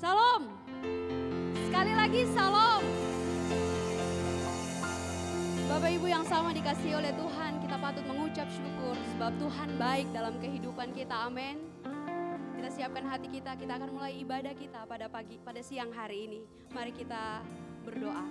Salam. Sekali lagi salam. Bapak Ibu yang sama dikasihi oleh Tuhan, kita patut mengucap syukur sebab Tuhan baik dalam kehidupan kita. Amin. Kita siapkan hati kita akan mulai ibadah kita pada siang hari ini. Mari kita berdoa.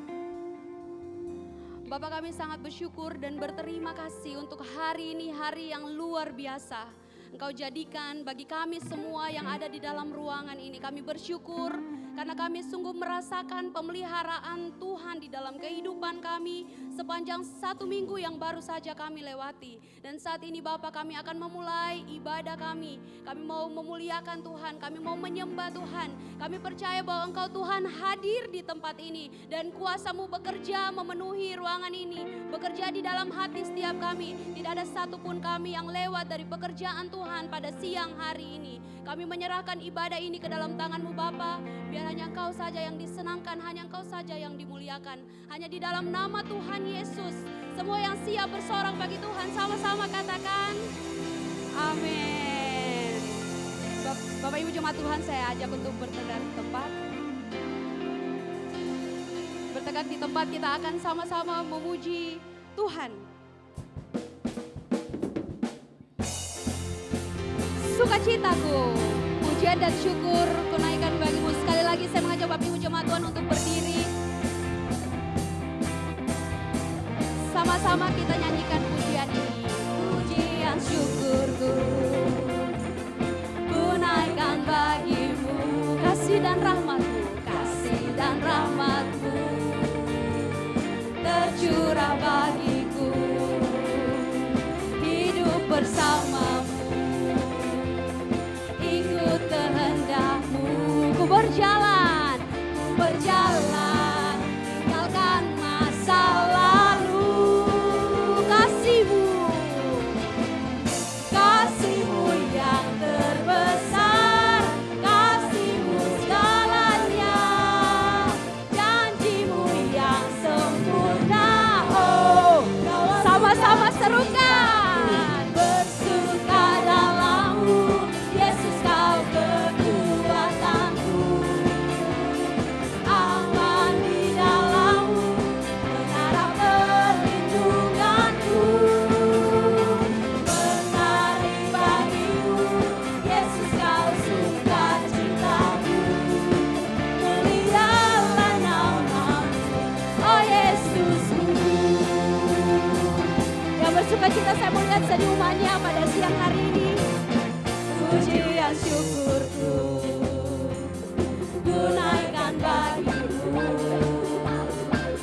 Bapa, kami sangat bersyukur dan berterima kasih untuk hari ini, hari yang luar biasa. Engkau jadikan bagi kami semua yang ada di dalam ruangan ini. Kami bersyukur karena kami sungguh merasakan pemeliharaan Tuhan di dalam kehidupan kami sepanjang 1 minggu yang baru saja kami lewati. Dan saat ini Bapa, kami akan memulai ibadah kami. Kami mau memuliakan Tuhan, kami mau menyembah Tuhan. Kami percaya bahwa Engkau Tuhan hadir di tempat ini dan kuasa-Mu bekerja memenuhi ruangan ini, bekerja di dalam hati setiap kami. Tidak ada satupun kami yang lewat dari pekerjaan Tuhan pada siang hari ini. Kami menyerahkan ibadah ini ke dalam tangan-Mu Bapa. Biar hanya Engkau saja yang disenangkan, hanya Engkau saja yang dimuliakan. Hanya di dalam nama Tuhan Yesus. Semua yang siap bersorak bagi Tuhan sama-sama katakan amin. Bapak Ibu jemaat Tuhan, saya ajak untuk bertegak di tempat. Bertegak di tempat, kita akan sama-sama memuji Tuhan. Sukacitaku, pujian dan syukur kunaikan bagimu. Sekali lagi saya mengajak Bapak Ibu jemaat Tuhan untuk berdiri. Sama-sama kita nyanyikan pujian ini. Pujian syukurku kunaikan bagimu. Kasih dan rahmatmu, kasih dan rahmatmu tercurah bagiku. Hidup bersamamu, ikut kehendak-Mu. Ku berjalan, tinggalkan masa lalu. Kasih-Mu yang terbesar, kasih-Mu segalanya, janji-Mu yang sempurna. Oh, sama-sama serukan. Bersuka dalam-Mu, Yesus Kau kekuatanku. Aman di dalam-Mu, menara perlindunganku. Menari bagimu, Yesus Kau sukacitaku. Mulialah nama-Mu, oh Yesusku. Yang bersukacita saya melihat senyumannya pada siang hari ini. Pujian syukurku kunaikan bagimu.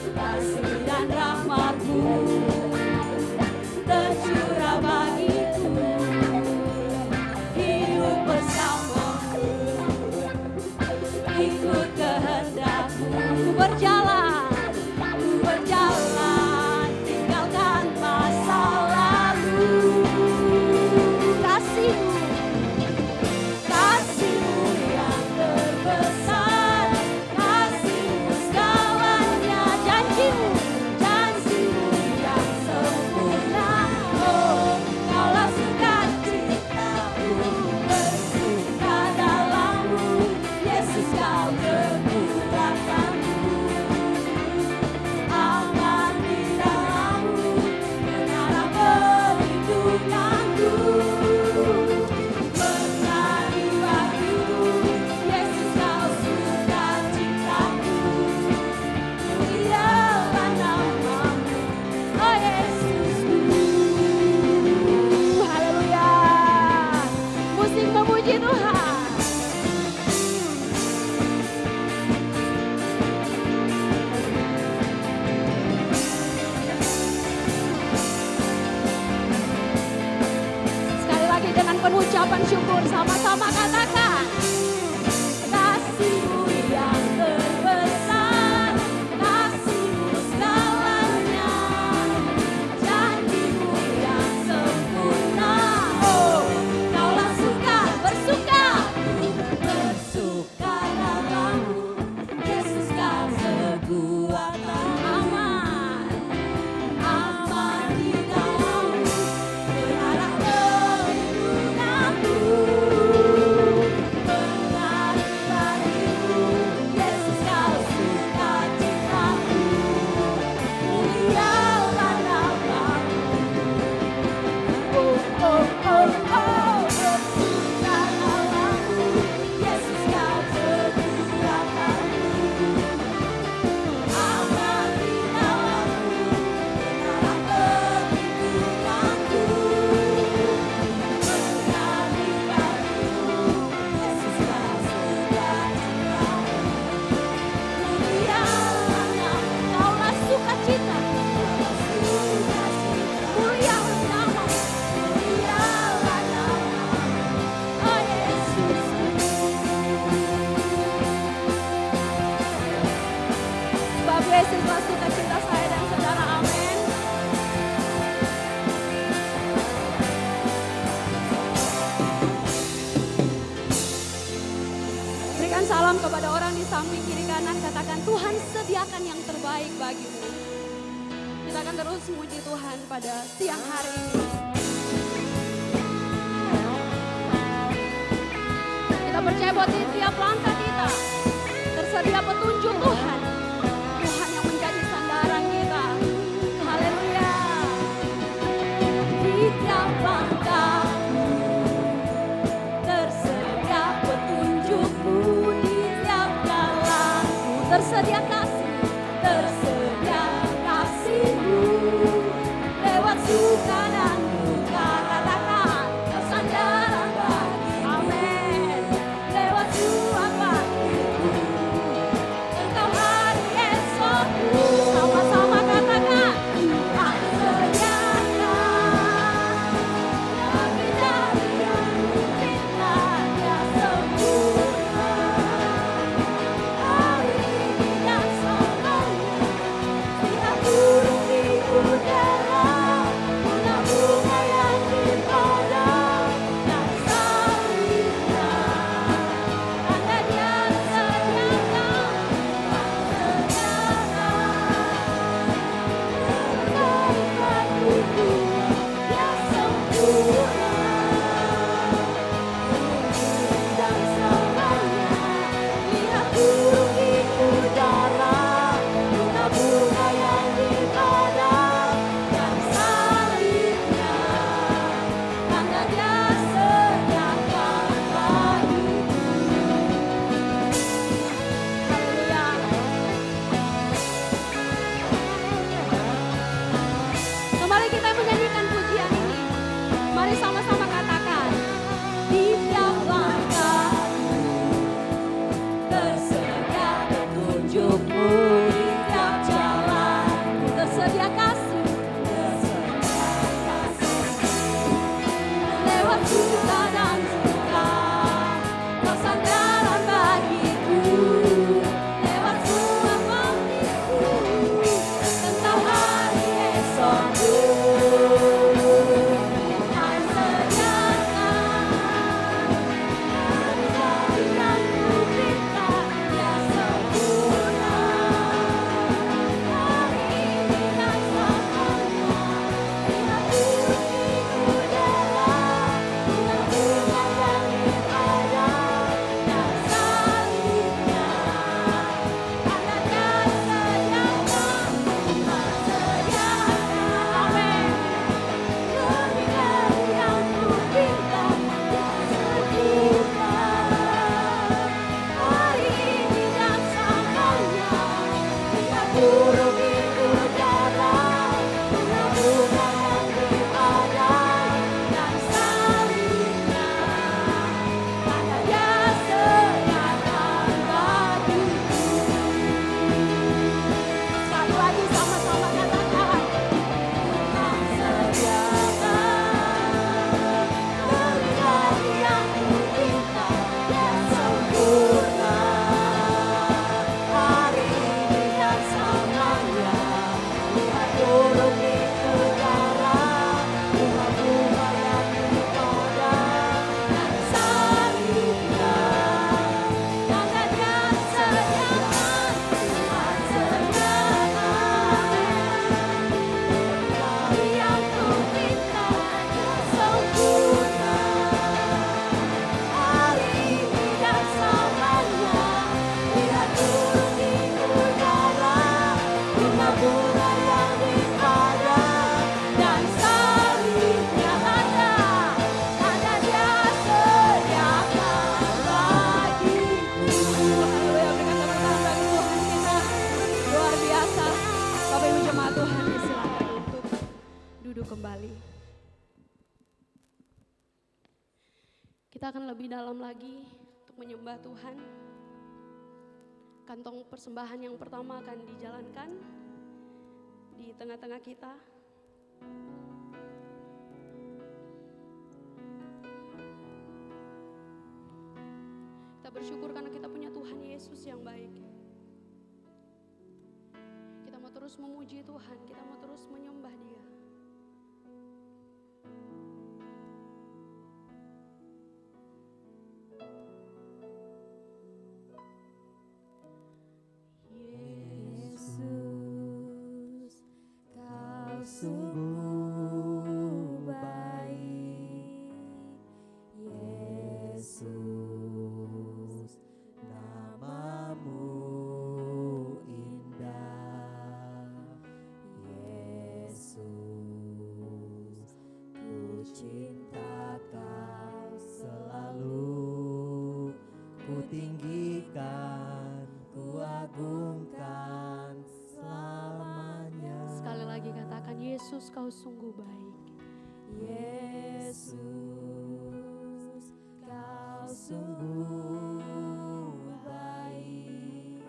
Kasih dan rahmat-Mu tercurah bagiku. Hidup bersama-Mu, ikut kehendak-Mu. Ku berjalan, tinggalkan masa lalu. Kasih-Mu yang terbesar, kasih-Mu segalanya, janji-Mu yang sempurna. Oh, Kaulah sukacitaku, bersuka dalam-Mu, Yesus Kau kekuatanku. Aman di dalam-Mu, menara perlindunganku. Menari bagimu, Yesus Kau sukacitaku. Mulialah nama-Mu, oh Yesusku. Haleluya. Musik memuji Tuhan. Sekali lagi dengan penuh ucapan syukur, sama-sama katakan. Kasih-Mu yang terbesar, kasih-Mu segalanya, janji-Mu yang sempurna. Oh, Kaulah bersuka dalam-Mu, Yesus Kau kekuatan. Aman di dalam-Mu, menara perlindunganku. Menari salam kepada orang di samping kiri kanan, katakan Tuhan sediakan yang terbaik bagimu. Kita akan terus memuji Tuhan pada siang hari ini. Kita percaya bahwa di tiap langkah kita tersedia petunjuk Tuhan. Tuhan yang menjadi sandaran kita. Haleluya. Di tiap langkah tersedia petunjukmu, di tiap jalanku tersedia kasih, tersedia kasihmu. Lewat suka dan duka katakan kesandaran bagi, amin. Lewat suap bagiku, engkau hari esokku. Sama-sama katakan Tuhan sediakan lebih dari yang kupinta, Dia sempurna. Hari ini dan selamanya, lihat burung di udara, bunga-bunga yang dipadam dan salibnya. Tanda Dia sediakan, terbaik bagiku, Dia sempurna. Dan selamanya, lihat burung di udara, bunga-bunga yang dipadam dan salibnya. Tanda Dia sediakan bagiku. Haleluya. Kembali kita menyanyikan pujian ini. Mari sama-sama katakan. Di tiap langkahku tersedia petunjukmu, di tiap jalanku tersedia kasih, lewat suka dan duka, kau sandaran bagiku. Lewat semua waktuku, engkau hari esokku. Tuhan sediakan lebih dari yang kupinta, Dia sempurna. Hari ini dan selamanya, lihat burung di udara, bunga-bunga yang dipadam dan salibnya. Tanda Dia sediakan, Tuhan sediakan, amin. Lebih dari yang kupinta, Dia sempurna. Hari ini dan selamanya, lihat burung di udara, bunga-bunga yang dipadam dan salibnya. Tanda Dia sediakan bagiku. Sekali lagi sama-sama katakan. Tuhan sediakan lebih dari yang kupinta, Dia sempurna. Hari ini dan selamanya, lihat burung di udara, bunga-bunga yang dipadam dan salibnya. Tanda Dia sediakan, Tuhan sediakan. Dari yang kupinta, Dia sempurna. Hari ini dan selamanya, lihat burung di udara, bunga-bunga yang dipadam dan salibnya. Tanda Dia sediakan bagiku. Haleluya, berikan tepuk tangan bagi Tuhan kita. Luar biasa. Bapak Ibu jemaat Tuhan, silakan untuk duduk kembali. Kita akan lebih dalam lagi untuk menyembah Tuhan. Kantong persembahan yang pertama akan dijalankan di tengah-tengah kita. Kita bersyukur karena kita punya Tuhan Yesus yang baik. Kita mau terus memuji Tuhan, kita mau terus menyembah Dia. tinggikan, ku agungkan selamanya. Sekali lagi katakan, Yesus kau sungguh baik. Yesus, kau sungguh baik.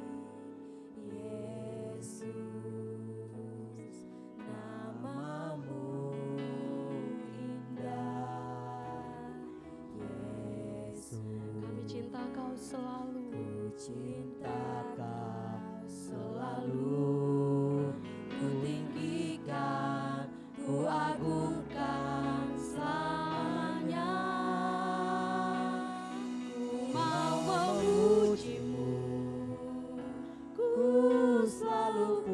Yesus, namamu indah. Yesus, Kami cinta kau selalu. ku cinta kau selalu. Ku tinggikan, ku agungkan selamanya. Ku mau memujimu, ku selalu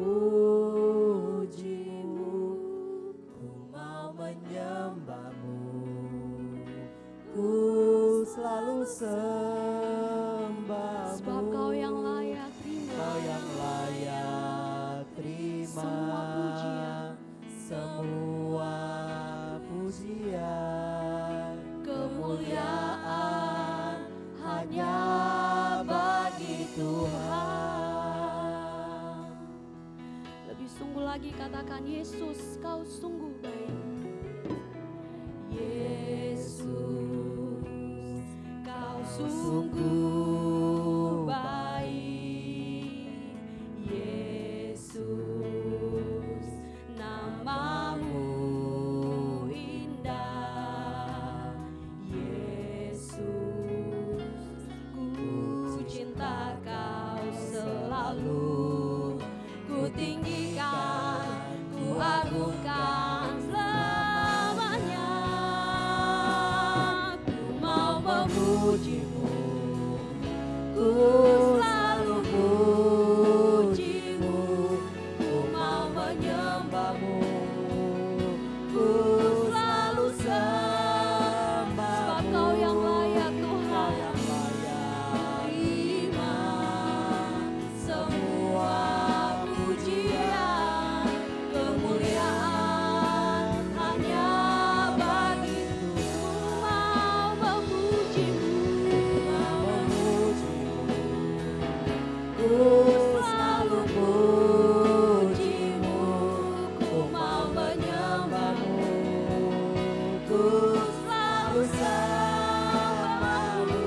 pujimu. Ku mau menyembahmu, ku selalu sembahmu. Sebab kau yang layak terima. Kau yang layak terima semua pujian, kemuliaan hanya bagi Tuhan. Lebih sungguh lagi katakan, Yesus kau sungguh baik. Yesus, kau sungguh baik. Yesus, namamu indah. Yesus, ku cinta kau selalu. Ku tinggikan, ku agungkan selamanya. Ku mau memujimu, ku selalu pujimu. Ku mau menyembahmu, ku selalu sembahmu. Sebab kau yang layak Tuhan. Kau yang layak terima semua pujian, kemuliaan hanya bagi Tuhan. Mau memujimu. Mau memujimu, ku selalu pujimu. Ku mau menyembahmu, ku selalu sembahmu.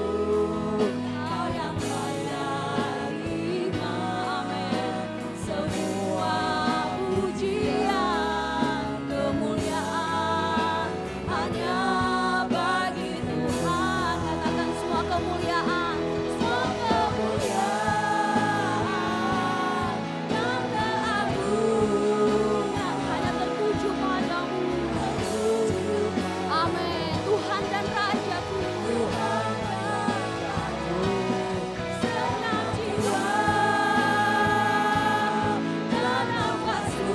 Kau yang layak terima, amin, semua pujian, kemuliaan hanya bagi Tuhan. Katakan semua kemuliaan. Semua kemuliaan dan keagungan Hanya tertuju padamu. Amin. Tuhan dan Rajaku. Tuhan Rajaku, Senang jiwa dan nafasku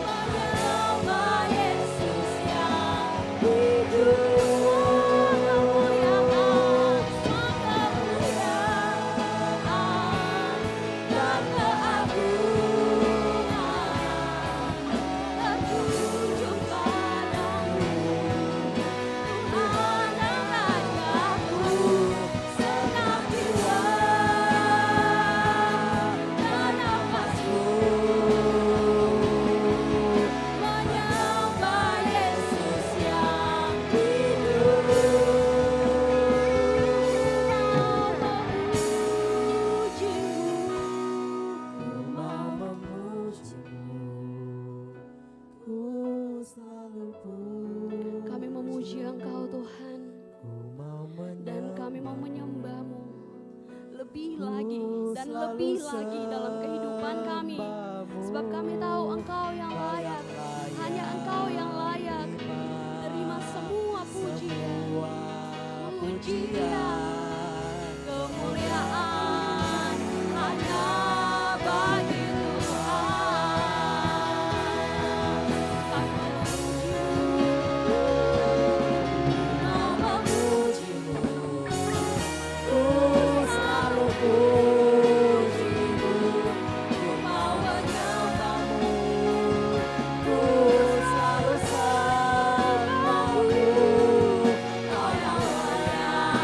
menyembah Yesus yang hidup. Kemuliaan, semua kemuliaan dan keagungan tertuju padamu. Tuhan dan Rajaku, senang jiwa dan nafasku menyembah Yesus yang hidup. Mau memujimu, ku selalu puji. Kami memuji Engkau Tuhan. Ku mau Dan kami mau menyembah-Mu lebih Ku lagi dan selalu lebih lagi dalam kehidupan kami. sembahmu. Sebab kami tahu Engkau yang Kau layak. yang layak Hanya Engkau yang layak. Terima semua pujian. semua pujian, Kemuliaan hanya bagi Tuhan. Kami mau memujimu, ku selalu pujimu. Ku mau menyembahmu, ku selalu sembahmu. Kau yang layak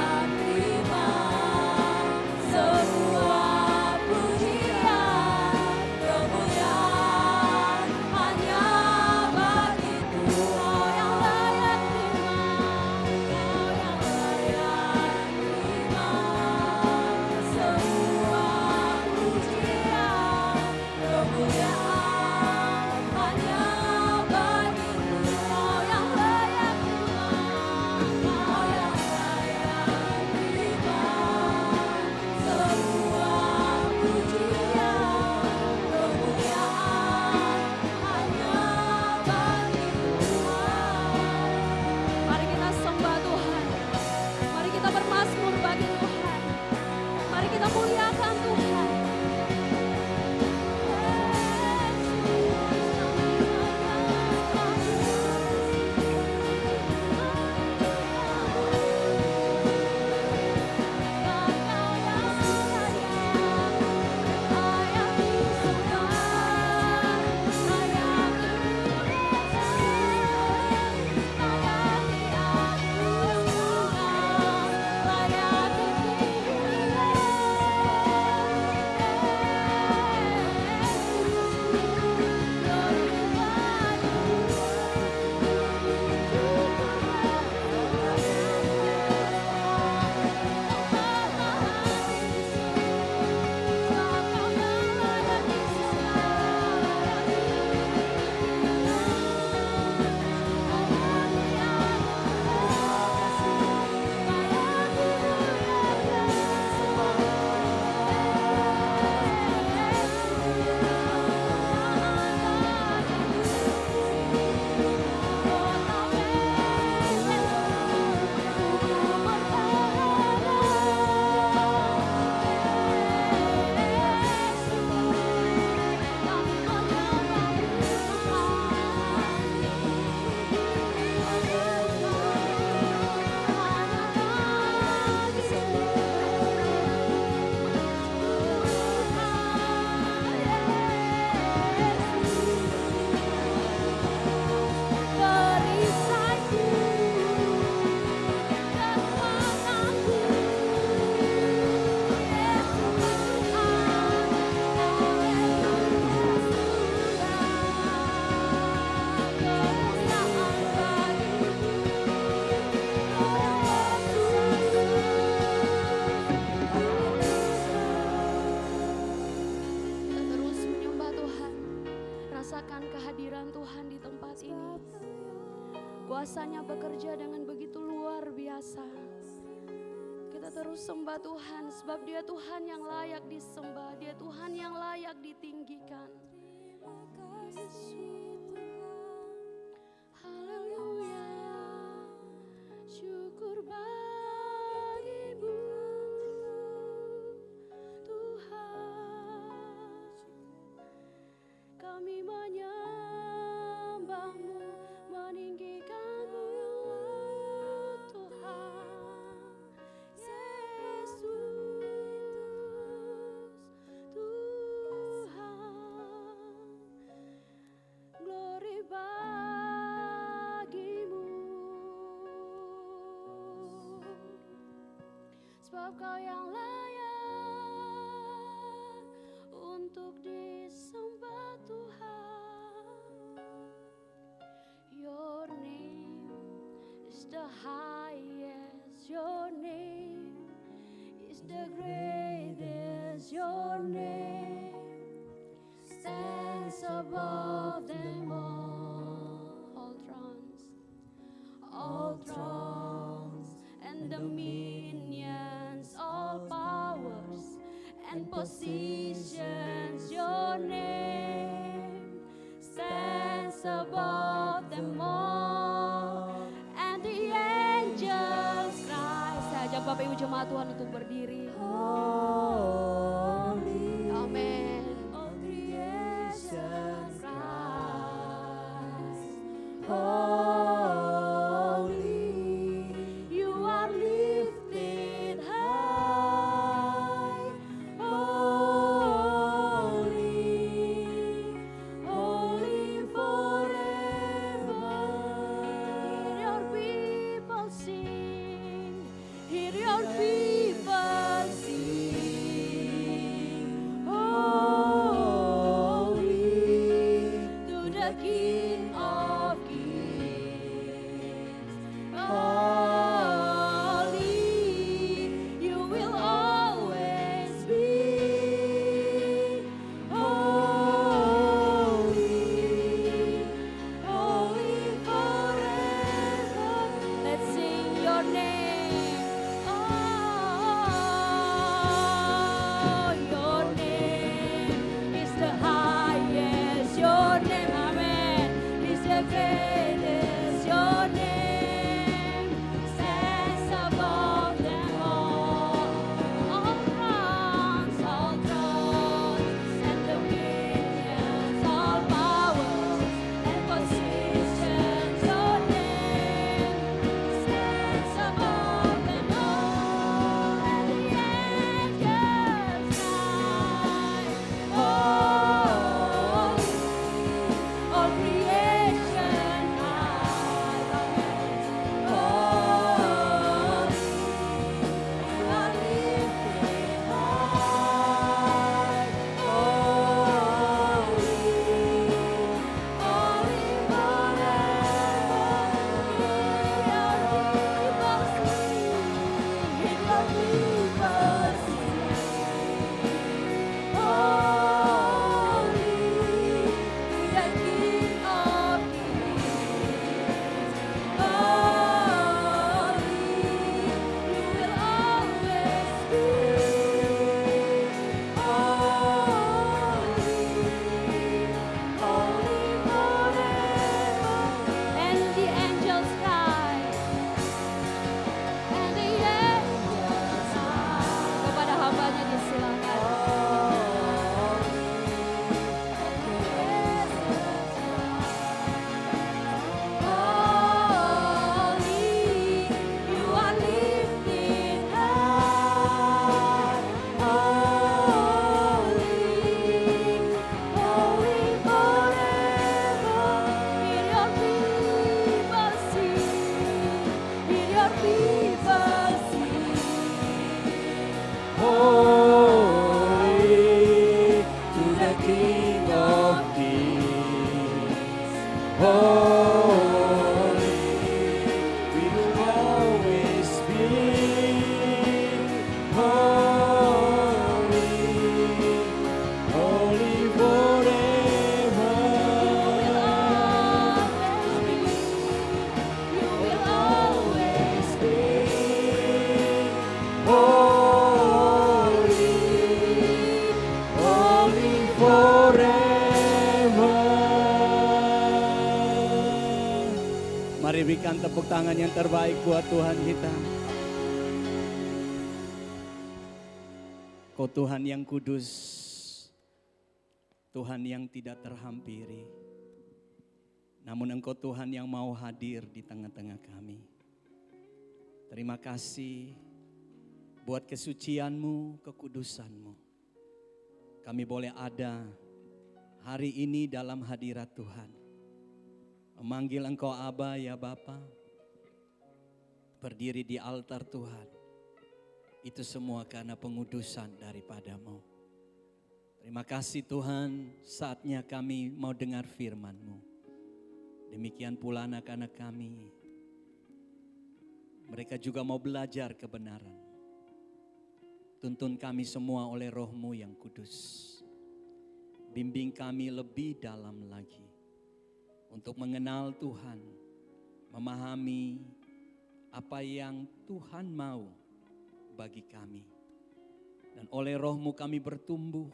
kuasanya bekerja dengan begitu luar biasa. Kita terus sembah Tuhan, sebab Dia Tuhan yang layak disembah, Dia Tuhan yang layak ditinggikan. Haleluya, syukur bagimu Tuhan. Kami menyembah-Mu, meninggikan-Mu Tuhan. Yesus Tuhan, glory bagimu, sebab Kau yang layak untuk disembah Tuhan. Your name is the highest, your name is the greatest, your name stands above them all thrones and dominions, all powers and positions. Your name stands above them all, and the angels cry. Saya ajak Bapak Ibu jemaat Tuhan untuk berdiri. Holy, Amen. all creation cries. Holy, you are lifted high. Holy, holy forever. Hear your people sing. Hear your people sing. Holy to the King of Kings. Holy, you will always be. Holy, holy forever. Let's sing your name. Oh, your name is the highest. Your name, amen, is the greatest. Your name stands above them all. All thrones and dominions, all powers and positions. Your name stands above them all, and the angels cry, holy. All creation cries, holy. You are lifted high, holy, holy forever. Hear your people sing, holy to the King of Kings. Holy, you will always be. Holy, holy forever. And the angels cry, and the angels cry. Kepada hambanya disilakan. Holy, you are lifted high. Holy, holy forever. Hear your people sing. Hear your people sing. Holy to the King of Kings. Holy, we will always be. Holy, holy forever. You Berikan tepuk tangan yang terbaik buat Tuhan kita. Kau Tuhan yang kudus, Tuhan yang tidak terhampiri. Namun Engkau Tuhan yang mau hadir di tengah-tengah kami. Terima kasih buat kesucian-Mu, kekudusan-Mu. Kami boleh ada hari ini dalam hadirat Tuhan. Memanggil Engkau Aba ya Bapa. Berdiri di altar Tuhan. Itu semua karena pengudusan daripada-Mu. Terima kasih Tuhan, saatnya kami mau dengar firman-Mu. Demikian pula anak-anak kami. Mereka juga mau belajar kebenaran. Tuntun kami semua oleh Roh-Mu yang kudus. Bimbing kami lebih dalam lagi. Untuk mengenal Tuhan. Memahami apa yang Tuhan mau bagi kami. Dan oleh Roh-Mu kami bertumbuh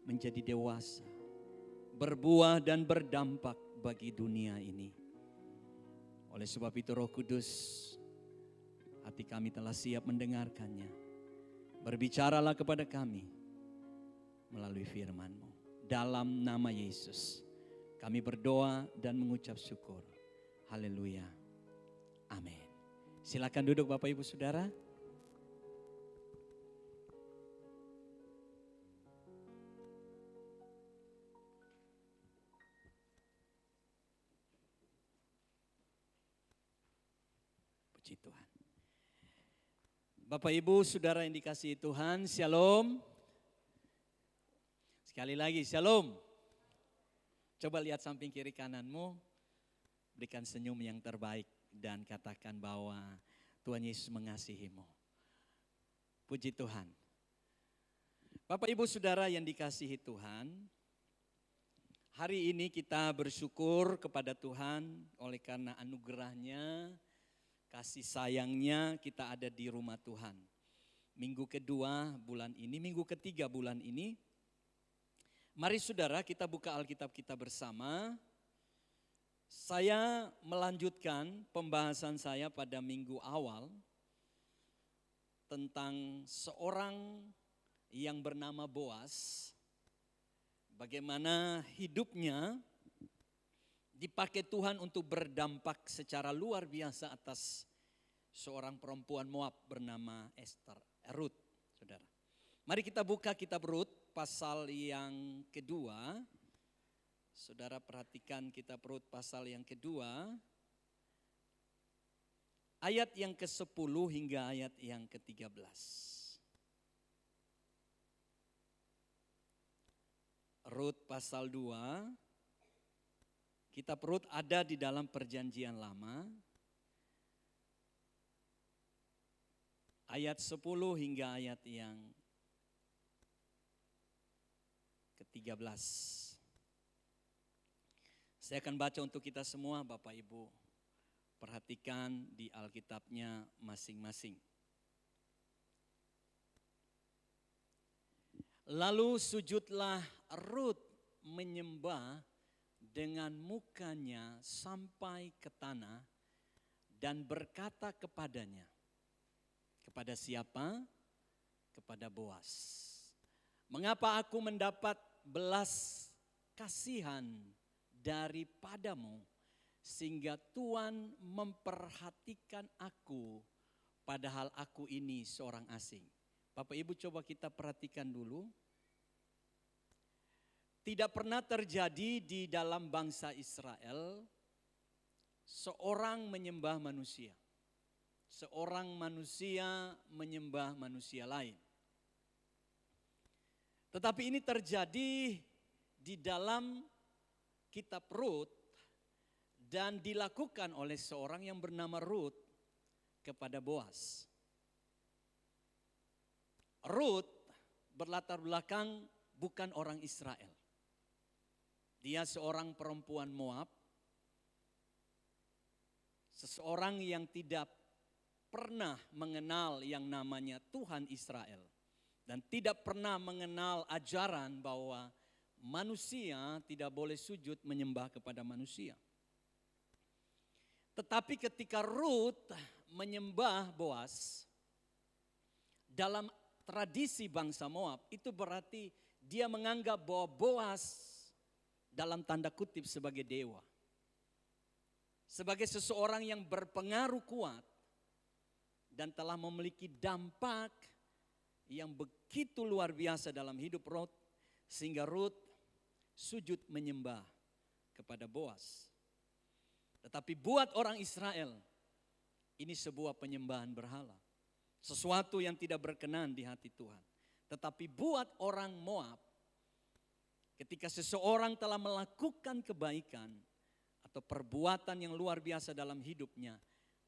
menjadi dewasa. Berbuah dan berdampak bagi dunia ini. Oleh sebab itu Roh Kudus, hati kami telah siap mendengarkannya. Berbicaralah kepada kami melalui firman-Mu. Dalam nama Yesus kami berdoa dan mengucap syukur. Haleluya. Amin. Silakan duduk Bapak Ibu Saudara. Puji Tuhan. Bapak Ibu Saudara yang dikasihi Tuhan, Shalom. Sekali lagi, Shalom. Coba lihat samping kiri kananmu, berikan senyum yang terbaik dan katakan bahwa Tuhan Yesus mengasihimu. Puji Tuhan. Bapak Ibu Saudara yang dikasihi Tuhan, hari ini kita bersyukur kepada Tuhan oleh karena anugerahnya, kasih sayangnya kita ada di rumah Tuhan. Minggu kedua bulan ini, minggu ketiga bulan ini. Mari saudara kita buka Alkitab kita bersama. Saya melanjutkan pembahasan saya pada minggu awal tentang seorang yang bernama Boas. Bagaimana hidupnya dipakai Tuhan untuk berdampak secara luar biasa atas seorang perempuan Moab bernama Ruth, saudara. Mari kita buka kitab Ruth pasal yang kedua. Saudara perhatikan kitab Ruth pasal yang kedua. Ayat yang ke-10 hingga ayat yang ke-13. Ruth pasal 2. Kitab Ruth ada di dalam perjanjian lama. Ayat 10 hingga ayat yang ke-13. Saya akan baca untuk kita semua Bapak Ibu. Perhatikan di Alkitabnya masing-masing. Lalu sujudlah Ruth menyembah dengan mukanya sampai ke tanah dan berkata kepadanya. Kepada siapa? Kepada Boas. Mengapa aku mendapat belas kasihan daripadamu sehingga Tuhan memperhatikan aku padahal aku ini seorang asing. Bapak Ibu coba kita perhatikan dulu. Tidak pernah terjadi di dalam bangsa Israel seorang menyembah manusia. Seorang manusia menyembah manusia lain. Tetapi ini terjadi di dalam kitab Ruth dan dilakukan oleh seorang yang bernama Ruth kepada Boas. Ruth berlatar belakang bukan orang Israel. Dia seorang perempuan Moab. Seseorang yang tidak pernah mengenal yang namanya Tuhan Israel. Dan tidak pernah mengenal ajaran bahwa manusia tidak boleh sujud menyembah kepada manusia. Tetapi ketika Ruth menyembah Boas, dalam tradisi bangsa Moab, itu berarti dia menganggap bahwa Boas dalam tanda kutip sebagai dewa. Sebagai seseorang yang berpengaruh kuat dan telah memiliki dampak yang begitu luar biasa dalam hidup Ruth, sehingga Ruth sujud menyembah kepada Boas. Tetapi buat orang Israel, ini sebuah penyembahan berhala. Sesuatu yang tidak berkenan di hati Tuhan. Tetapi buat orang Moab, ketika seseorang telah melakukan kebaikan atau perbuatan yang luar biasa dalam hidupnya,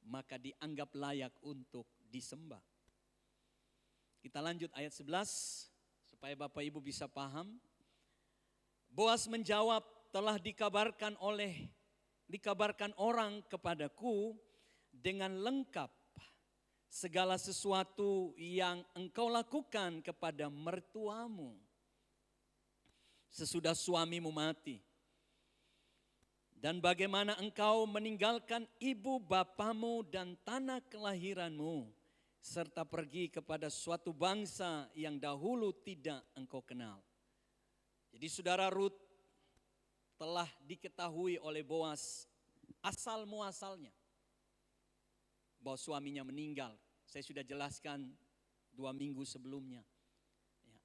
maka dianggap layak untuk disembah. Kita lanjut ayat 11 supaya Bapak Ibu bisa paham. Boas menjawab, telah dikabarkan orang kepadaku dengan lengkap segala sesuatu yang engkau lakukan kepada mertuamu sesudah suamimu mati. Dan bagaimana engkau meninggalkan ibu bapamu dan tanah kelahiranmu, serta pergi kepada suatu bangsa yang dahulu tidak engkau kenal. Jadi saudara, Ruth telah diketahui oleh Boas asal muasalnya, bahwa suaminya meninggal. Saya sudah jelaskan 2 minggu sebelumnya. Ya.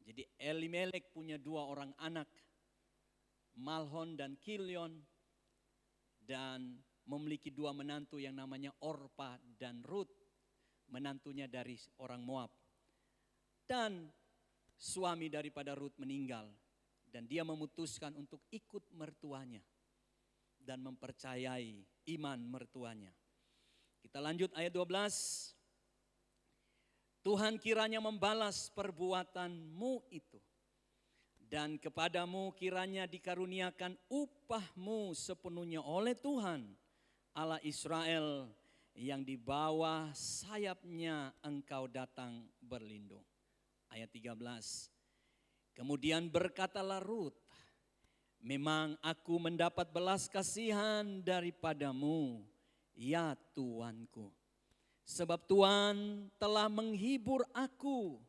Jadi Elimelek punya 2 orang anak, Malhon dan Kilion, dan memiliki 2 menantu yang namanya Orpa dan Ruth, menantunya dari orang Moab. Dan suami daripada Ruth meninggal, dan dia memutuskan untuk ikut mertuanya dan mempercayai iman mertuanya. Kita lanjut ayat 12. Tuhan kiranya membalas perbuatanmu itu, dan kepadamu kiranya dikaruniakan upahmu sepenuhnya oleh Tuhan Allah Israel, yang di bawah sayapnya engkau datang berlindung. Ayat 13. Kemudian berkatalah Ruth, memang aku mendapat belas kasihan daripadamu, ya Tuanku. Sebab Tuhan telah menghibur aku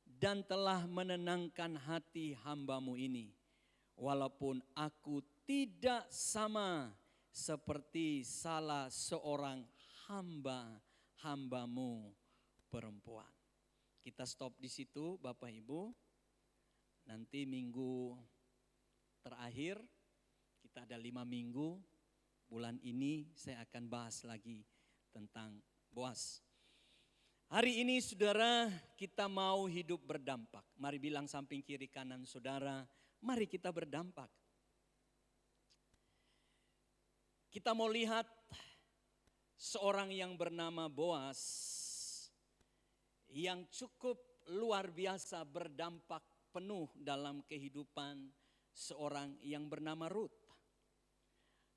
dan telah menenangkan hati hambamu ini. Walaupun aku tidak sama seperti salah seorang hambamu perempuan. Kita stop di situ Bapak Ibu. Nanti minggu terakhir, kita ada 5 minggu. Bulan ini saya akan bahas lagi tentang Boas. Hari ini saudara, kita mau hidup berdampak. Mari bilang samping kiri kanan saudara, mari kita berdampak. Kita mau lihat seorang yang bernama Boas, yang cukup luar biasa berdampak penuh dalam kehidupan seorang yang bernama Ruth.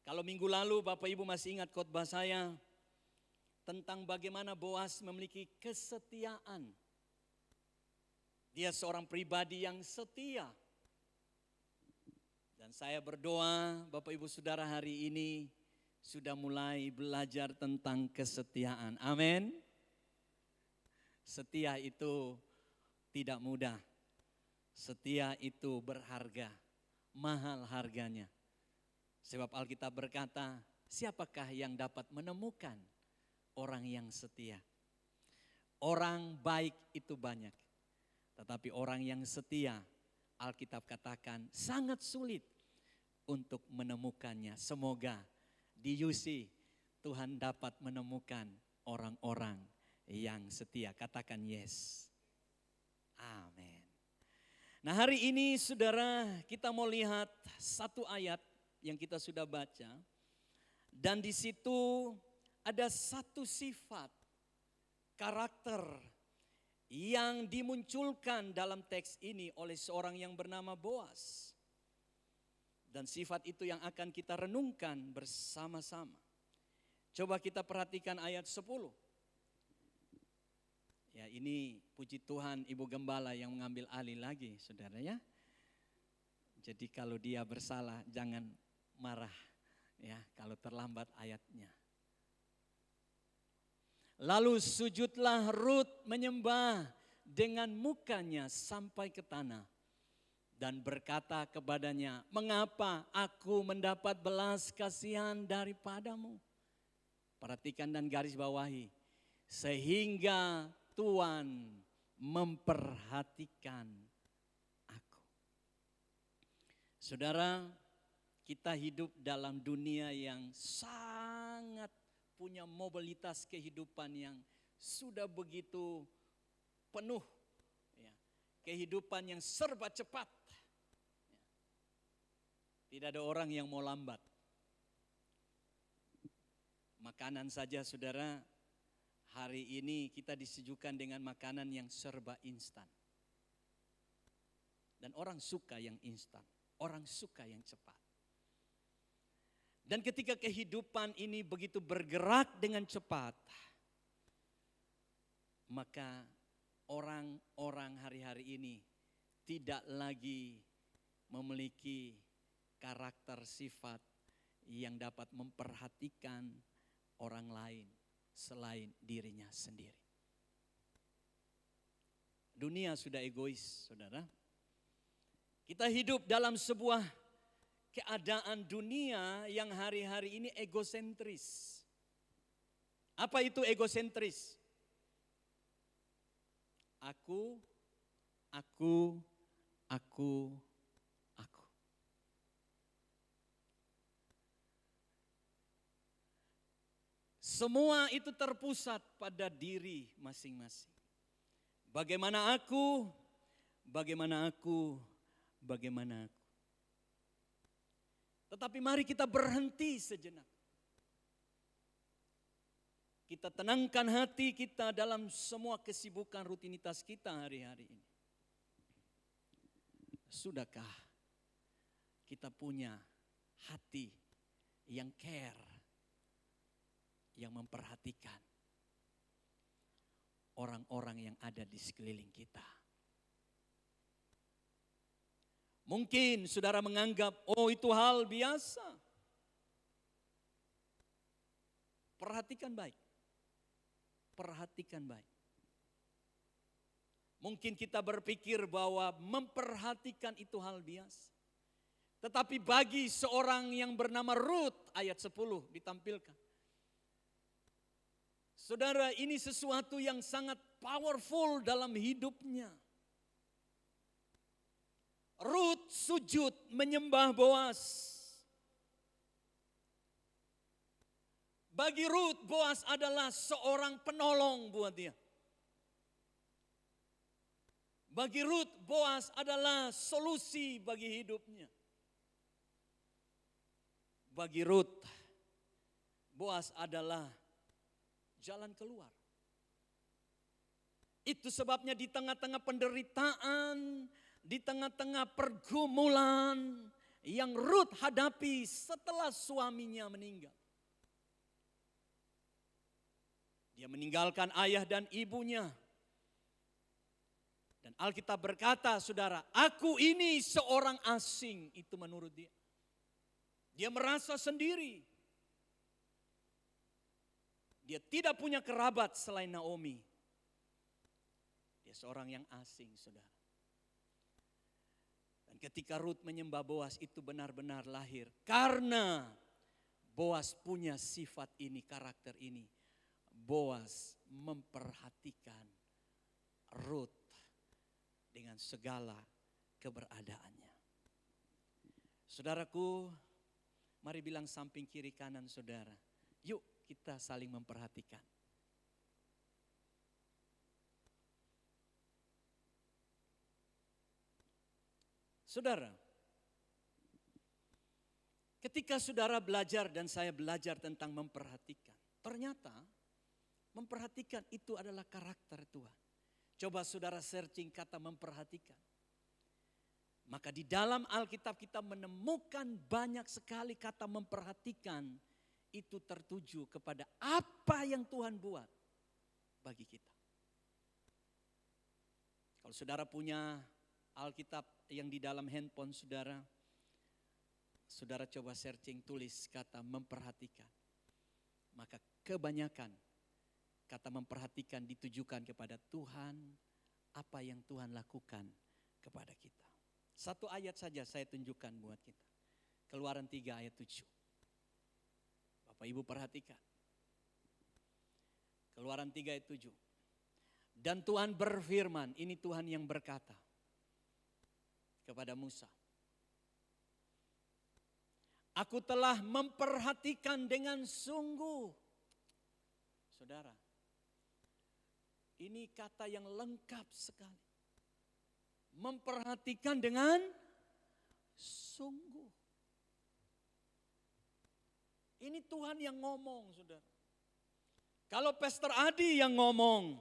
Kalau minggu lalu Bapak Ibu masih ingat khotbah saya tentang bagaimana Boas memiliki kesetiaan. Dia seorang pribadi yang setia. Dan saya berdoa Bapak Ibu Saudara hari ini sudah mulai belajar tentang kesetiaan. Amin. Setia itu tidak mudah. Setia itu berharga, mahal harganya. Sebab Alkitab berkata, siapakah yang dapat menemukan orang yang setia? Orang baik itu banyak, tetapi orang yang setia, Alkitab katakan sangat sulit untuk menemukannya. Semoga di UC Tuhan dapat menemukan orang-orang yang setia. Katakan yes. Amin. Nah hari ini saudara, kita mau lihat satu ayat yang kita sudah baca. Dan di situ ada satu sifat karakter yang dimunculkan dalam teks ini oleh seorang yang bernama Boas. Dan sifat itu yang akan kita renungkan bersama-sama. Coba kita perhatikan ayat 10. Ya, ini puji Tuhan Ibu Gembala yang mengambil alih lagi saudara ya. Jadi kalau dia bersalah jangan marah. Ya, kalau terlambat ayatnya. Lalu sujudlah Rut menyembah dengan mukanya sampai ke tanah. Dan berkata kepadanya, mengapa aku mendapat belas kasihan daripadamu? Perhatikan dan garis bawahi. Sehingga Tuhan memperhatikan aku. Saudara, kita hidup dalam dunia yang sangat punya mobilitas kehidupan yang sudah begitu penuh. Ya, kehidupan yang serba cepat. Tidak ada orang yang mau lambat. Makanan saja saudara, hari ini kita disuguhkan dengan makanan yang serba instan. Dan orang suka yang instan, orang suka yang cepat. Dan ketika kehidupan ini begitu bergerak dengan cepat, maka orang-orang hari-hari ini tidak lagi memiliki karakter sifat yang dapat memperhatikan orang lain selain dirinya sendiri. Dunia sudah egois, saudara. Kita hidup dalam sebuah keadaan dunia yang hari-hari ini egosentris. Apa itu egosentris? Aku. Semua itu terpusat pada diri masing-masing. Bagaimana aku. Tetapi mari kita berhenti sejenak. Kita tenangkan hati kita dalam semua kesibukan rutinitas kita hari-hari ini. Sudahkah kita punya hati yang care, yang memperhatikan orang-orang yang ada di sekeliling kita? Mungkin saudara menganggap, oh itu hal biasa. Perhatikan baik. Perhatikan baik. Mungkin kita berpikir bahwa memperhatikan itu hal biasa. Tetapi bagi seorang yang bernama Rut, ayat 10 ditampilkan. Saudara, ini sesuatu yang sangat powerful dalam hidupnya. Rut sujud menyembah Boas. Bagi Rut, Boas adalah seorang penolong buat dia. Bagi Rut, Boas adalah solusi bagi hidupnya. Bagi Rut, Boas adalah jalan keluar. Itu sebabnya di tengah-tengah penderitaan, di tengah-tengah pergumulan yang Rut hadapi setelah suaminya meninggal. Dia meninggalkan ayah dan ibunya. Dan Alkitab berkata, saudara, aku ini seorang asing, itu menurut dia. Dia merasa sendiri. Dia tidak punya kerabat selain Naomi. Dia seorang yang asing, saudara. Dan ketika Rut menyembah Boas itu benar-benar lahir. Karena Boas punya sifat ini, karakter ini. Boas memperhatikan Rut dengan segala keberadaannya. Saudaraku, mari bilang samping kiri kanan saudara. Yuk kita saling memperhatikan. Saudara, ketika saudara belajar dan saya belajar tentang memperhatikan, ternyata memperhatikan itu adalah karakter Tuhan. Coba saudara searching kata memperhatikan. Maka di dalam Alkitab kita menemukan banyak sekali kata memperhatikan itu tertuju kepada apa yang Tuhan buat bagi kita. Kalau saudara punya Alkitab yang di dalam handphone saudara, saudara coba searching, tulis kata memperhatikan. Maka kebanyakan kata memperhatikan ditujukan kepada Tuhan, apa yang Tuhan lakukan kepada kita. Satu ayat saja saya tunjukkan buat kita. Keluaran 3 ayat 7. Bapak Ibu perhatikan. Keluaran 3 ayat 7. Dan Tuhan berfirman, ini Tuhan yang berkata kepada Musa. Aku telah memperhatikan dengan sungguh. Saudara, ini kata yang lengkap sekali. Memperhatikan dengan sungguh. Ini Tuhan yang ngomong, saudara. Kalau Pastor Adi yang ngomong,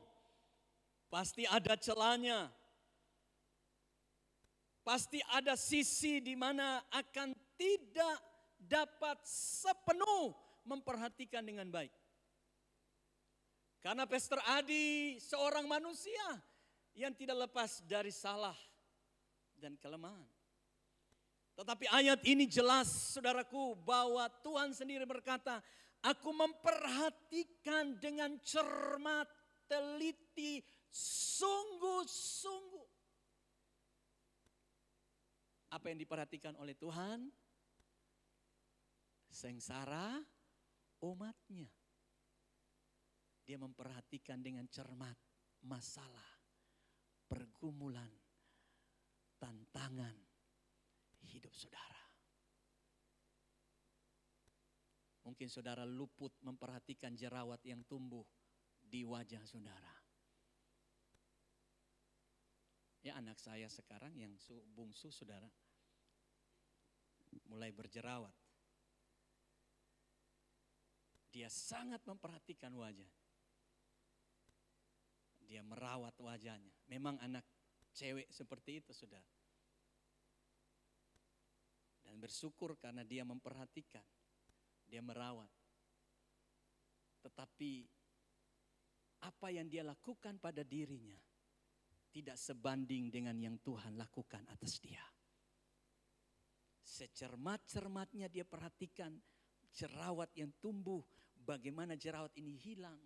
pasti ada celahnya. Pasti ada sisi di mana akan tidak dapat sepenuh memperhatikan dengan baik. Karena Pastor Adi seorang manusia yang tidak lepas dari salah dan kelemahan. Tetapi ayat ini jelas, saudaraku, bahwa Tuhan sendiri berkata, aku memperhatikan dengan cermat, teliti, sungguh-sungguh. Apa yang diperhatikan oleh Tuhan? Sengsara umatnya. Dia memperhatikan dengan cermat masalah, pergumulan, tantangan hidup saudara. Mungkin saudara luput memperhatikan jerawat yang tumbuh di wajah saudara. Ya, anak saya sekarang yang bungsu saudara mulai berjerawat. Dia sangat memperhatikan wajah. Dia merawat wajahnya. Memang anak cewek seperti itu, saudara. Dan bersyukur karena dia memperhatikan. Dia merawat. Tetapi apa yang dia lakukan pada dirinya tidak sebanding dengan yang Tuhan lakukan atas dia. Secermat-cermatnya dia perhatikan jerawat yang tumbuh, bagaimana jerawat ini hilang.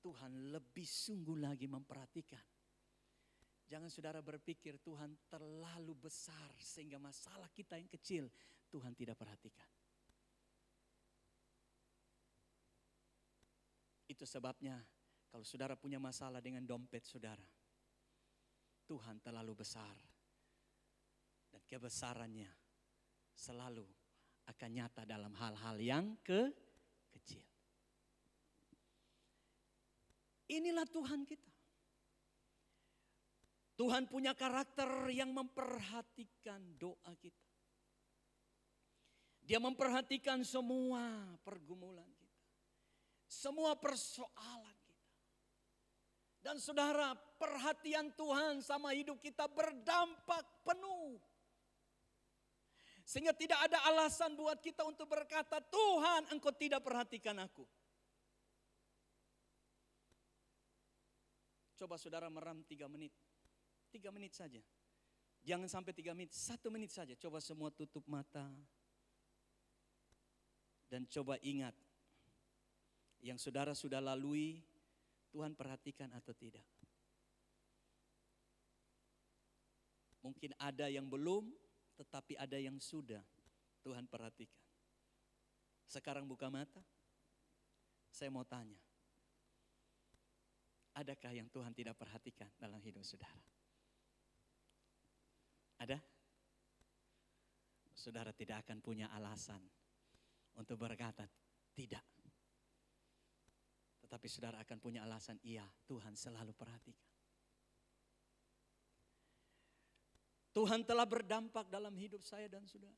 Tuhan lebih sungguh lagi memperhatikan. Jangan saudara berpikir Tuhan terlalu besar sehingga masalah kita yang kecil Tuhan tidak perhatikan. Itu sebabnya kalau saudara punya masalah dengan dompet saudara, Tuhan terlalu besar. Dan kebesarannya selalu akan nyata dalam hal-hal yang kecil. Inilah Tuhan kita. Tuhan punya karakter yang memperhatikan doa kita. Dia memperhatikan semua pergumulan kita. Semua persoalan kita. Dan saudara, perhatian Tuhan sama hidup kita berdampak penuh. Sehingga tidak ada alasan buat kita untuk berkata, Tuhan engkau tidak perhatikan aku. Coba saudara meram 3 menit. 3 menit saja. Jangan sampai 3 menit, 1 menit saja. Coba semua tutup mata. Dan coba ingat. Yang saudara sudah lalui, Tuhan perhatikan atau tidak. Mungkin ada yang belum, tetapi ada yang sudah Tuhan perhatikan. Sekarang buka mata. Saya mau tanya. Adakah yang Tuhan tidak perhatikan dalam hidup saudara? Ada? Saudara tidak akan punya alasan untuk berkata tidak. Tetapi saudara akan punya alasan, iya Tuhan selalu perhatikan. Tuhan telah berdampak dalam hidup saya dan saudara.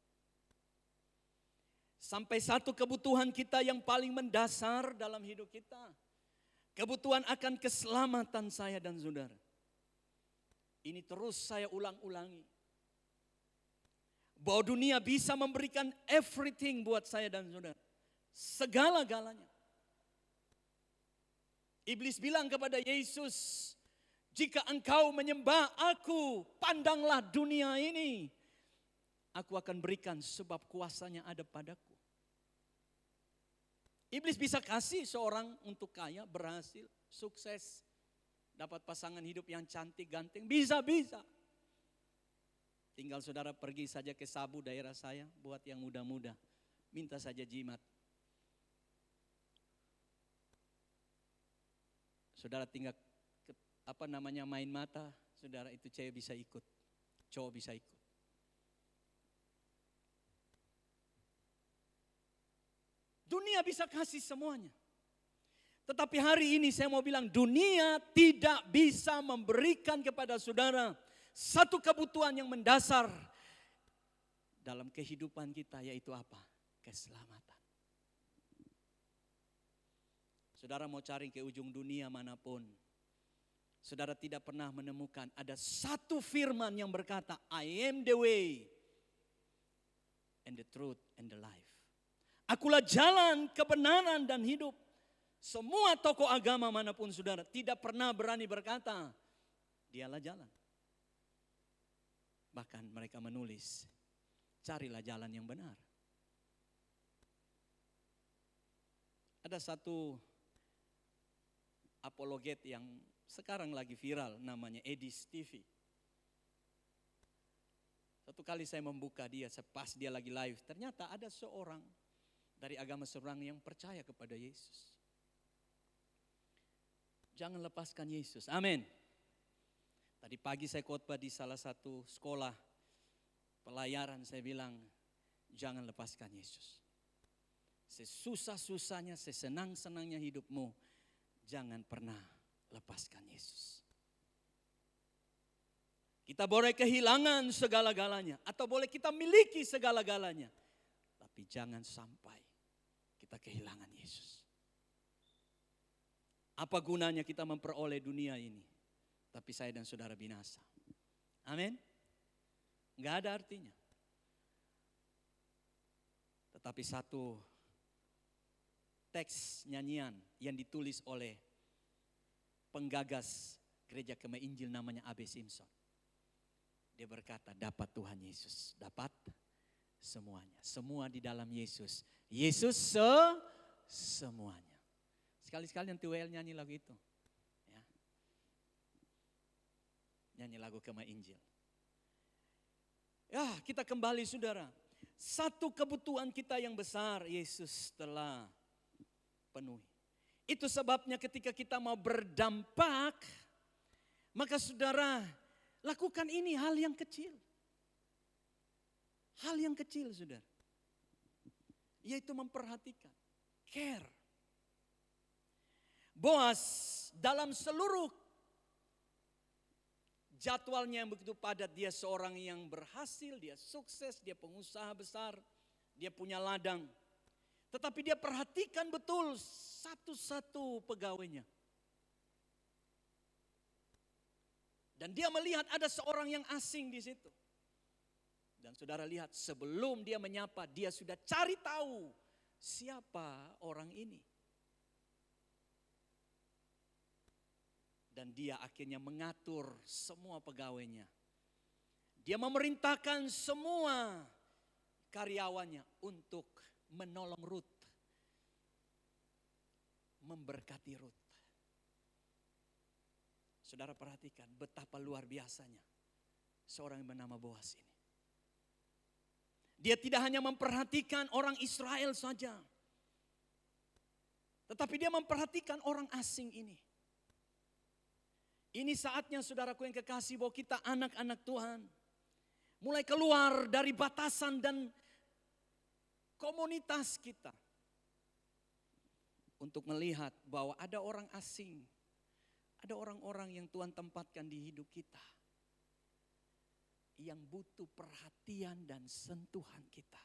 Sampai satu kebutuhan kita yang paling mendasar dalam hidup kita. Kebutuhan akan keselamatan saya dan saudara. Ini terus saya ulang-ulangi. Bahwa dunia bisa memberikan everything buat saya dan saudara. Segala-galanya. Iblis bilang kepada Yesus, jika engkau menyembah aku, pandanglah dunia ini. aku akan berikan sebab kuasanya ada padaku. Iblis bisa kasih seorang untuk kaya, berhasil, sukses, dapat pasangan hidup yang cantik, ganteng, bisa. Tinggal saudara pergi saja ke Sabu daerah saya, buat yang muda-muda, minta saja jimat. Saudara tinggal main mata, saudara itu cewek bisa ikut, cowok bisa ikut. Dunia bisa kasih semuanya. Tetapi hari ini saya mau bilang dunia tidak bisa memberikan kepada saudara satu kebutuhan yang mendasar dalam kehidupan kita, yaitu apa? Keselamatan. Saudara mau cari ke ujung dunia manapun, saudara tidak pernah menemukan ada satu firman yang berkata, I am the way and the truth and the life. Akulah jalan, kebenaran dan hidup. Semua tokoh agama manapun saudara tidak pernah berani berkata, dialah jalan. Bahkan mereka menulis, carilah jalan yang benar. Ada satu apologet yang sekarang lagi viral, namanya Eddie Stevie. Satu kali saya membuka dia, pas dia lagi live, ternyata ada seorang dari agama seberang yang percaya kepada Yesus. Jangan lepaskan Yesus, amin. Tadi pagi saya khotbah di salah satu sekolah pelayaran, saya bilang, jangan lepaskan Yesus. Sesusah-susahnya, sesenang-senangnya hidupmu, jangan pernah lepaskan Yesus. Kita boleh kehilangan segala-galanya, atau boleh kita miliki segala-galanya, tapi jangan sampai kita kehilangan Yesus. Apa gunanya kita memperoleh dunia ini, tapi saya dan saudara binasa? Amin. Enggak ada artinya. Tetapi satu teks nyanyian yang ditulis oleh penggagas gereja Kemah Injil namanya A.B. Simpson. Dia berkata, dapat Tuhan Yesus, dapat semuanya. Semua di dalam Yesus. Yesus semuanya. Sekali-sekali nanti WL nyanyi lagu itu. Ya. Nyanyi lagu Kemah Injil. Ya, kita kembali saudara. Satu kebutuhan kita yang besar, Yesus telah penuhi. Itu sebabnya ketika kita mau berdampak, maka saudara lakukan ini hal yang kecil. Hal yang kecil saudara. Yaitu memperhatikan. Care. Boas dalam seluruh jadwalnya yang begitu padat, dia seorang yang berhasil, dia sukses, dia pengusaha besar, dia punya ladang. Tetapi dia perhatikan betul satu-satu pegawainya. Dan dia melihat ada seorang yang asing di situ. Dan saudara lihat, sebelum dia menyapa, dia sudah cari tahu siapa orang ini. Dan dia akhirnya mengatur semua pegawainya. Dia memerintahkan semua karyawannya untuk menolong Rut. Memberkati Rut. Saudara perhatikan betapa luar biasanya seorang yang bernama Boas ini. Dia tidak hanya memperhatikan orang Israel saja. Tetapi dia memperhatikan orang asing ini. Ini saatnya saudaraku yang kekasih, bahwa kita anak-anak Tuhan mulai keluar dari batasan dan komunitas kita. Untuk melihat bahwa ada orang asing, ada orang-orang yang Tuhan tempatkan di hidup kita. Yang butuh perhatian dan sentuhan kita.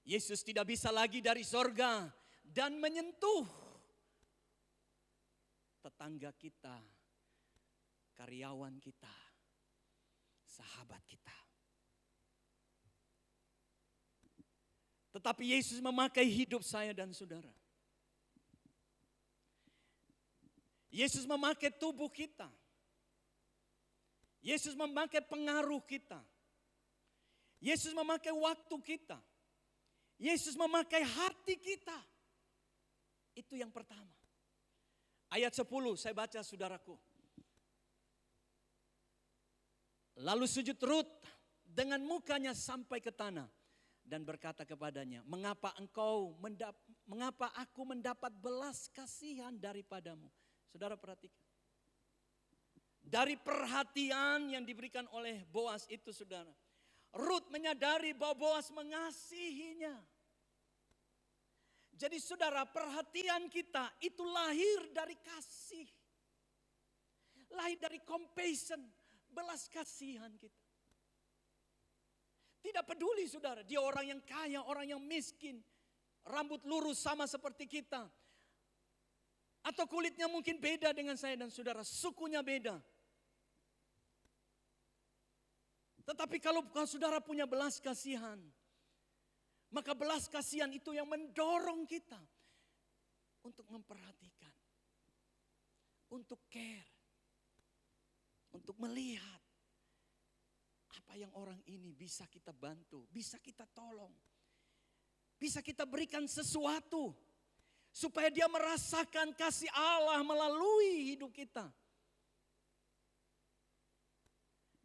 Yesus tidak bisa lagi dari sorga dan menyentuh tetangga kita, karyawan kita, sahabat kita. Tetapi Yesus memakai hidup saya dan saudara. Yesus memakai tubuh kita. Yesus memakai pengaruh kita. Yesus memakai waktu kita. Yesus memakai hati kita. Itu yang pertama. Ayat 10 saya baca saudaraku. Lalu sujud Rut dengan mukanya sampai ke tanah dan berkata kepadanya, mengapa aku mendapat belas kasihan daripadamu? Saudara perhatikan. Dari perhatian yang diberikan oleh Boas itu saudara, Rut menyadari bahwa Boas mengasihinya. Jadi saudara, perhatian kita itu lahir dari kasih. Lahir dari compassion, belas kasihan kita. Tidak peduli saudara, dia orang yang kaya, orang yang miskin, rambut lurus sama seperti kita. Atau kulitnya mungkin beda dengan saya dan saudara, sukunya beda. Tetapi kalau saudara punya belas kasihan, maka belas kasihan itu yang mendorong kita untuk memperhatikan, untuk care, untuk melihat apa yang orang ini bisa kita bantu, bisa kita tolong, bisa kita berikan sesuatu supaya dia merasakan kasih Allah melalui hidup kita.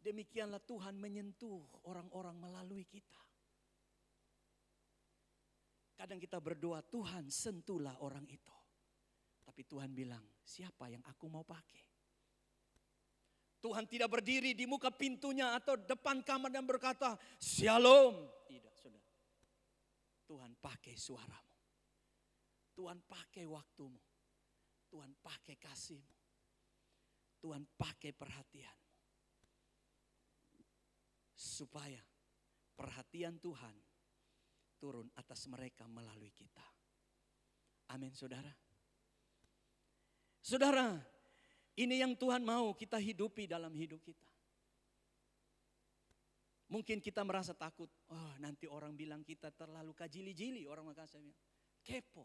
Demikianlah Tuhan menyentuh orang-orang melalui kita. Kadang kita berdoa, Tuhan sentuhlah orang itu. Tapi Tuhan bilang, siapa yang aku mau pakai? Tuhan tidak berdiri di muka pintunya atau depan kamar dan berkata, Shalom. Tidak, saudara. Tuhan pakai suaramu. Tuhan pakai waktumu. Tuhan pakai kasihmu. Tuhan pakai perhatianmu. Supaya perhatian Tuhan turun atas mereka melalui kita. Amin saudara. Saudara, ini yang Tuhan mau kita hidupi dalam hidup kita. Mungkin kita merasa takut, oh nanti orang bilang kita terlalu kajili-jili, orang Makassar bilang. Kepo.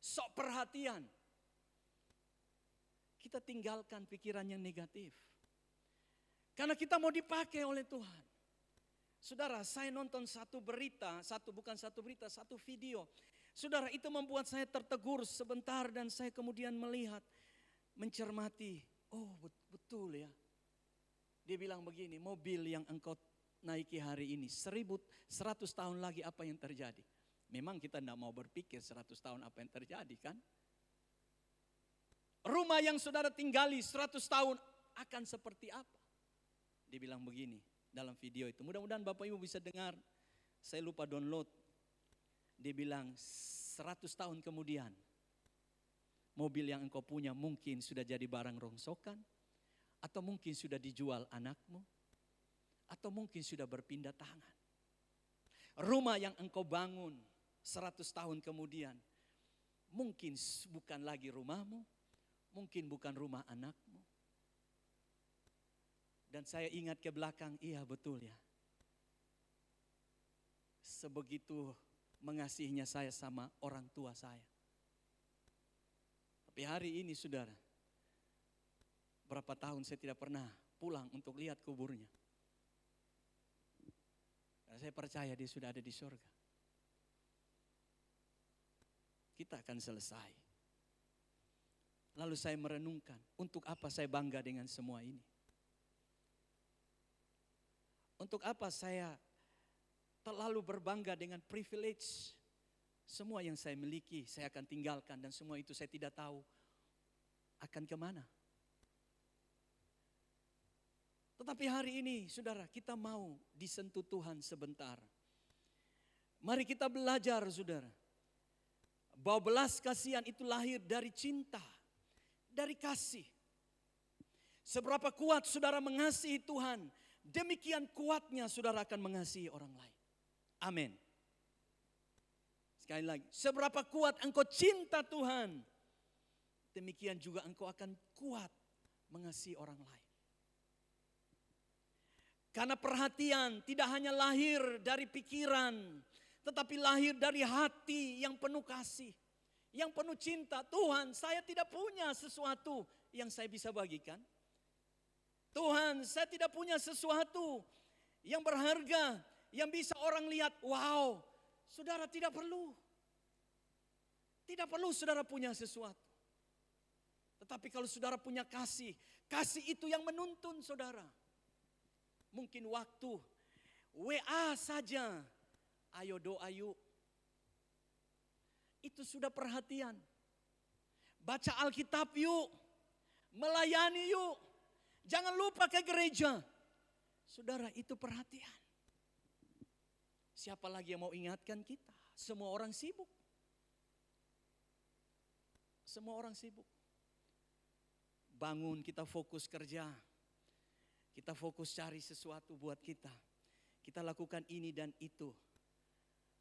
Sok perhatian. Kita tinggalkan pikiran yang negatif. Karena kita mau dipakai oleh Tuhan. Saudara, saya nonton satu video. Saudara, itu membuat saya tertegur sebentar dan saya kemudian melihat, mencermati. Oh betul ya. Dia bilang begini, mobil yang engkau naiki hari ini, 100 tahun lagi apa yang terjadi? Memang kita tidak mau berpikir 100 tahun apa yang terjadi kan? Rumah yang saudara tinggali 100 tahun akan seperti apa? Dia bilang begini dalam video itu. Mudah-mudahan Bapak Ibu bisa dengar. Saya lupa download. Dia bilang 100 tahun kemudian. Mobil yang engkau punya mungkin sudah jadi barang rongsokan. Atau mungkin sudah dijual anakmu. Atau mungkin sudah berpindah tangan. Rumah yang engkau bangun 100 tahun kemudian. Mungkin bukan lagi rumahmu. Mungkin bukan rumah anakmu. Dan saya ingat ke belakang, iya betul ya. Sebegitu mengasihinya saya sama orang tua saya. Tapi hari ini saudara, berapa tahun saya tidak pernah pulang untuk lihat kuburnya. Dan saya percaya dia sudah ada di surga. Kita akan selesai. Lalu saya merenungkan, untuk apa saya bangga dengan semua ini? Untuk apa saya terlalu berbangga dengan privilege? Semua yang saya miliki saya akan tinggalkan dan semua itu saya tidak tahu akan kemana. Tetapi hari ini saudara, kita mau disentuh Tuhan sebentar. Mari kita belajar saudara, bahwa belas kasihan itu lahir dari cinta, dari kasih. Seberapa kuat saudara mengasihi Tuhan, demikian kuatnya saudara akan mengasihi orang lain. Amin. Sekali lagi, seberapa kuat engkau cinta Tuhan, demikian juga engkau akan kuat mengasihi orang lain. Karena perhatian tidak hanya lahir dari pikiran, tetapi lahir dari hati yang penuh kasih, yang penuh cinta. Tuhan, saya tidak punya sesuatu yang saya bisa bagikan. Tuhan, saya tidak punya sesuatu yang berharga, yang bisa orang lihat, wow. Saudara tidak perlu. Tidak perlu saudara punya sesuatu. Tetapi kalau saudara punya kasih, kasih itu yang menuntun saudara. Mungkin waktu WA saja, ayo doa yuk. Itu sudah perhatian. Baca Alkitab yuk, melayani yuk. Jangan lupa ke gereja. Saudara, itu perhatian. Siapa lagi yang mau ingatkan kita? Semua orang sibuk. Semua orang sibuk. Bangun, kita fokus kerja. Kita fokus cari sesuatu buat kita. Kita lakukan ini dan itu.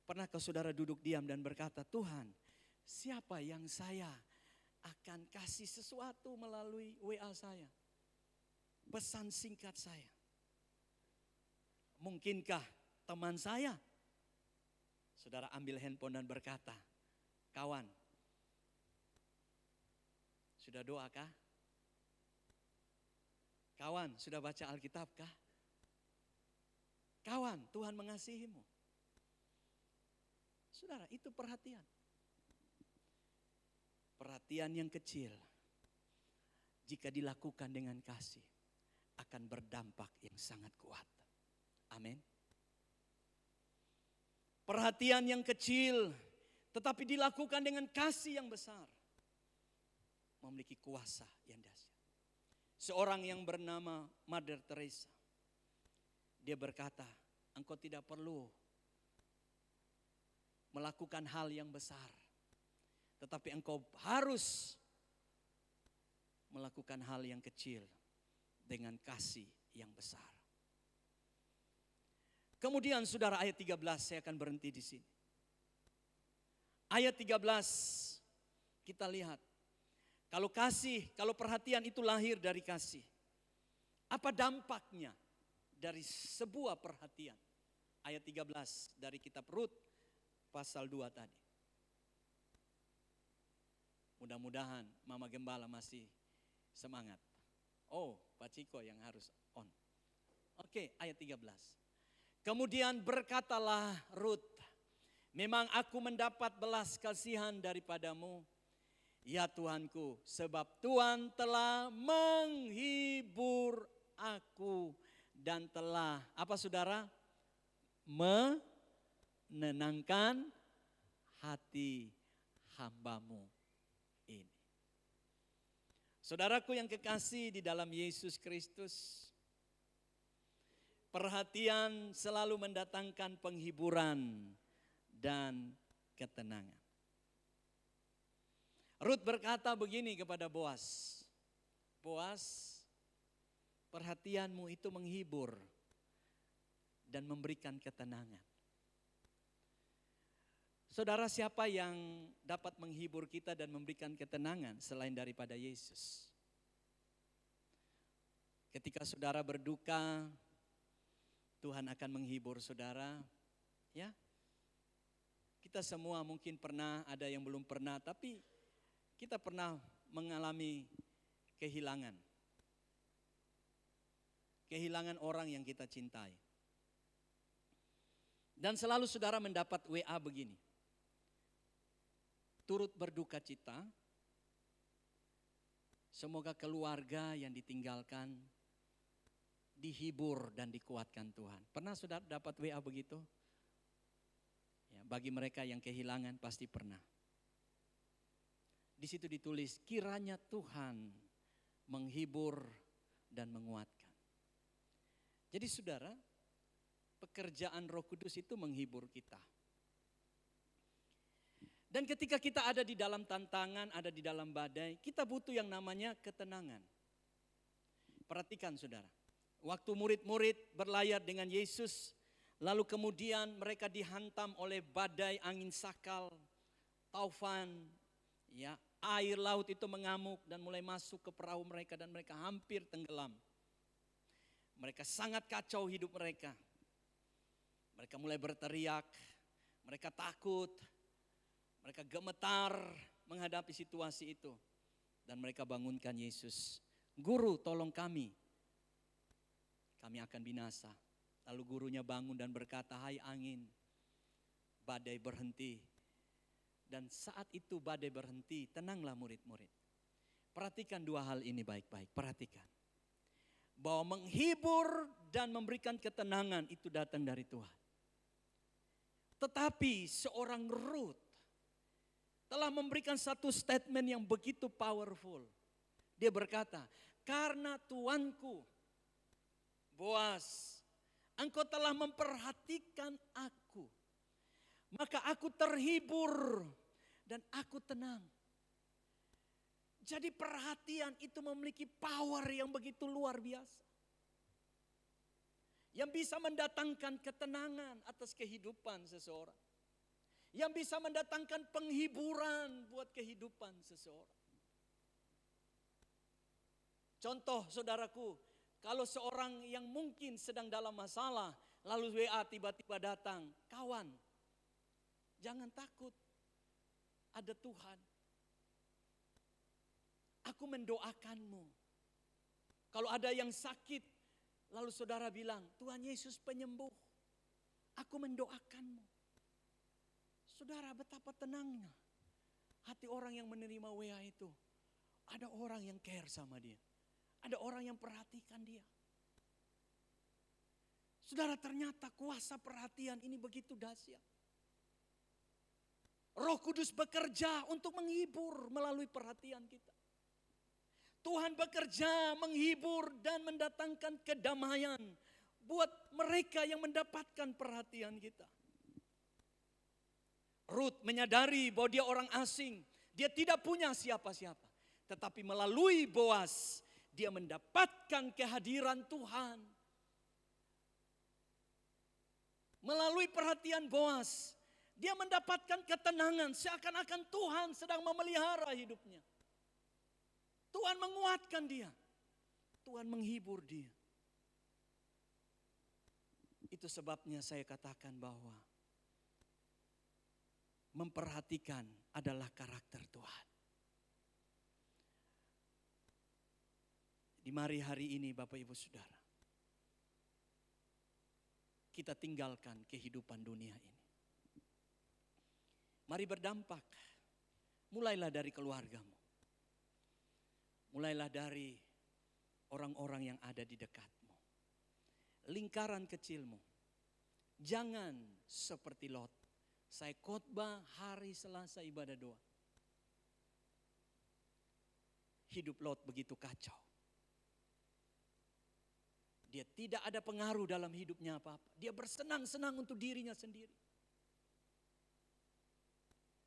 Pernahkah saudara duduk diam dan berkata, Tuhan, siapa yang saya akan kasih sesuatu melalui WA saya? Pesan singkat saya. Mungkinkah teman saya? Saudara ambil handphone dan berkata, kawan, sudah doakah? Kawan, sudah baca Alkitab kah? Kawan, Tuhan mengasihimu. Saudara, itu perhatian. Perhatian yang kecil, jika dilakukan dengan kasih, akan berdampak yang sangat kuat. Amin. Perhatian yang kecil, tetapi dilakukan dengan kasih yang besar, memiliki kuasa yang dahsyat. Seorang yang bernama Mother Teresa, dia berkata, engkau tidak perlu melakukan hal yang besar, tetapi engkau harus melakukan hal yang kecil dengan kasih yang besar. Kemudian saudara, ayat 13, saya akan berhenti di sini. Ayat 13 kita lihat. Kalau kasih, kalau perhatian itu lahir dari kasih. Apa dampaknya dari sebuah perhatian? Ayat 13 dari kitab Rut pasal 2 tadi. Mudah-mudahan Mama Gembala masih semangat. Oh, Pak Ciko yang harus on. Oke, ayat 13. Kemudian berkatalah Rut, memang aku mendapat belas kasihan daripadamu, ya Tuanku, sebab Tuhan telah menghibur aku dan telah, apa saudara? Menenangkan hati hambamu ini. Saudaraku yang kekasih di dalam Yesus Kristus, perhatian selalu mendatangkan penghiburan dan ketenangan. Rut berkata begini kepada Boas, Boas, perhatianmu itu menghibur dan memberikan ketenangan. Saudara, siapa yang dapat menghibur kita dan memberikan ketenangan selain daripada Yesus? Ketika saudara berduka, Tuhan akan menghibur saudara. Ya, kita semua mungkin pernah, ada yang belum pernah, tapi kita pernah mengalami kehilangan. Kehilangan orang yang kita cintai. Dan selalu saudara mendapat WA begini. Turut berduka cita. Semoga keluarga yang ditinggalkan dihibur dan dikuatkan Tuhan. Pernah saudara dapat WA begitu? Ya, bagi mereka yang kehilangan pasti pernah. Di situ ditulis, kiranya Tuhan menghibur dan menguatkan. Jadi saudara, pekerjaan Roh Kudus itu menghibur kita. Dan ketika kita ada di dalam tantangan, ada di dalam badai, kita butuh yang namanya ketenangan. Perhatikan saudara, waktu murid-murid berlayar dengan Yesus, lalu kemudian mereka dihantam oleh badai, angin sakal, taufan, ya, air laut itu mengamuk dan mulai masuk ke perahu mereka dan mereka hampir tenggelam. Mereka sangat kacau hidup mereka. Mereka mulai berteriak, mereka takut, mereka gemetar menghadapi situasi itu. Dan mereka bangunkan Yesus, Guru tolong kami. kami akan binasa. Lalu gurunya bangun dan berkata, hai angin, badai berhenti. Dan saat itu badai berhenti, tenanglah murid-murid. Perhatikan dua hal ini baik-baik, perhatikan. Bahwa menghibur dan memberikan ketenangan itu datang dari Tuhan. Tetapi seorang Ruth telah memberikan satu statement yang begitu powerful. Dia berkata, karena tuanku Boas, engkau telah memperhatikan aku, maka aku terhibur dan aku tenang. Jadi perhatian itu memiliki power yang begitu luar biasa. Yang bisa mendatangkan ketenangan atas kehidupan seseorang. Yang bisa mendatangkan penghiburan buat kehidupan seseorang. Contoh saudaraku, kalau seorang yang mungkin sedang dalam masalah, lalu WA tiba-tiba datang, kawan, jangan takut, ada Tuhan. Aku mendoakanmu. Kalau ada yang sakit, lalu saudara bilang, Tuhan Yesus penyembuh. Aku mendoakanmu. Saudara, betapa tenangnya hati orang yang menerima WA itu. Ada orang yang care sama dia. Ada orang yang perhatikan dia. Saudara, ternyata kuasa perhatian ini begitu dahsyat. Roh Kudus bekerja untuk menghibur melalui perhatian kita. Tuhan bekerja menghibur dan mendatangkan kedamaian buat mereka yang mendapatkan perhatian kita. Ruth menyadari bahwa dia orang asing, dia tidak punya siapa-siapa. Tetapi melalui Boas, dia mendapatkan kehadiran Tuhan. Melalui perhatian Boas, dia mendapatkan ketenangan seakan-akan Tuhan sedang memelihara hidupnya. Tuhan menguatkan dia. Tuhan menghibur dia. Itu sebabnya saya katakan bahwa memperhatikan adalah karakter Tuhan. Di mari hari ini Bapak Ibu Saudara, kita tinggalkan kehidupan dunia ini. Mari berdampak. Mulailah dari keluargamu. Mulailah dari orang-orang yang ada di dekatmu. Lingkaran kecilmu. Jangan seperti Lot. Saya khotbah hari Selasa ibadah doa. Hidup Lot begitu kacau. Dia tidak ada pengaruh dalam hidupnya apa-apa. Dia bersenang-senang untuk dirinya sendiri.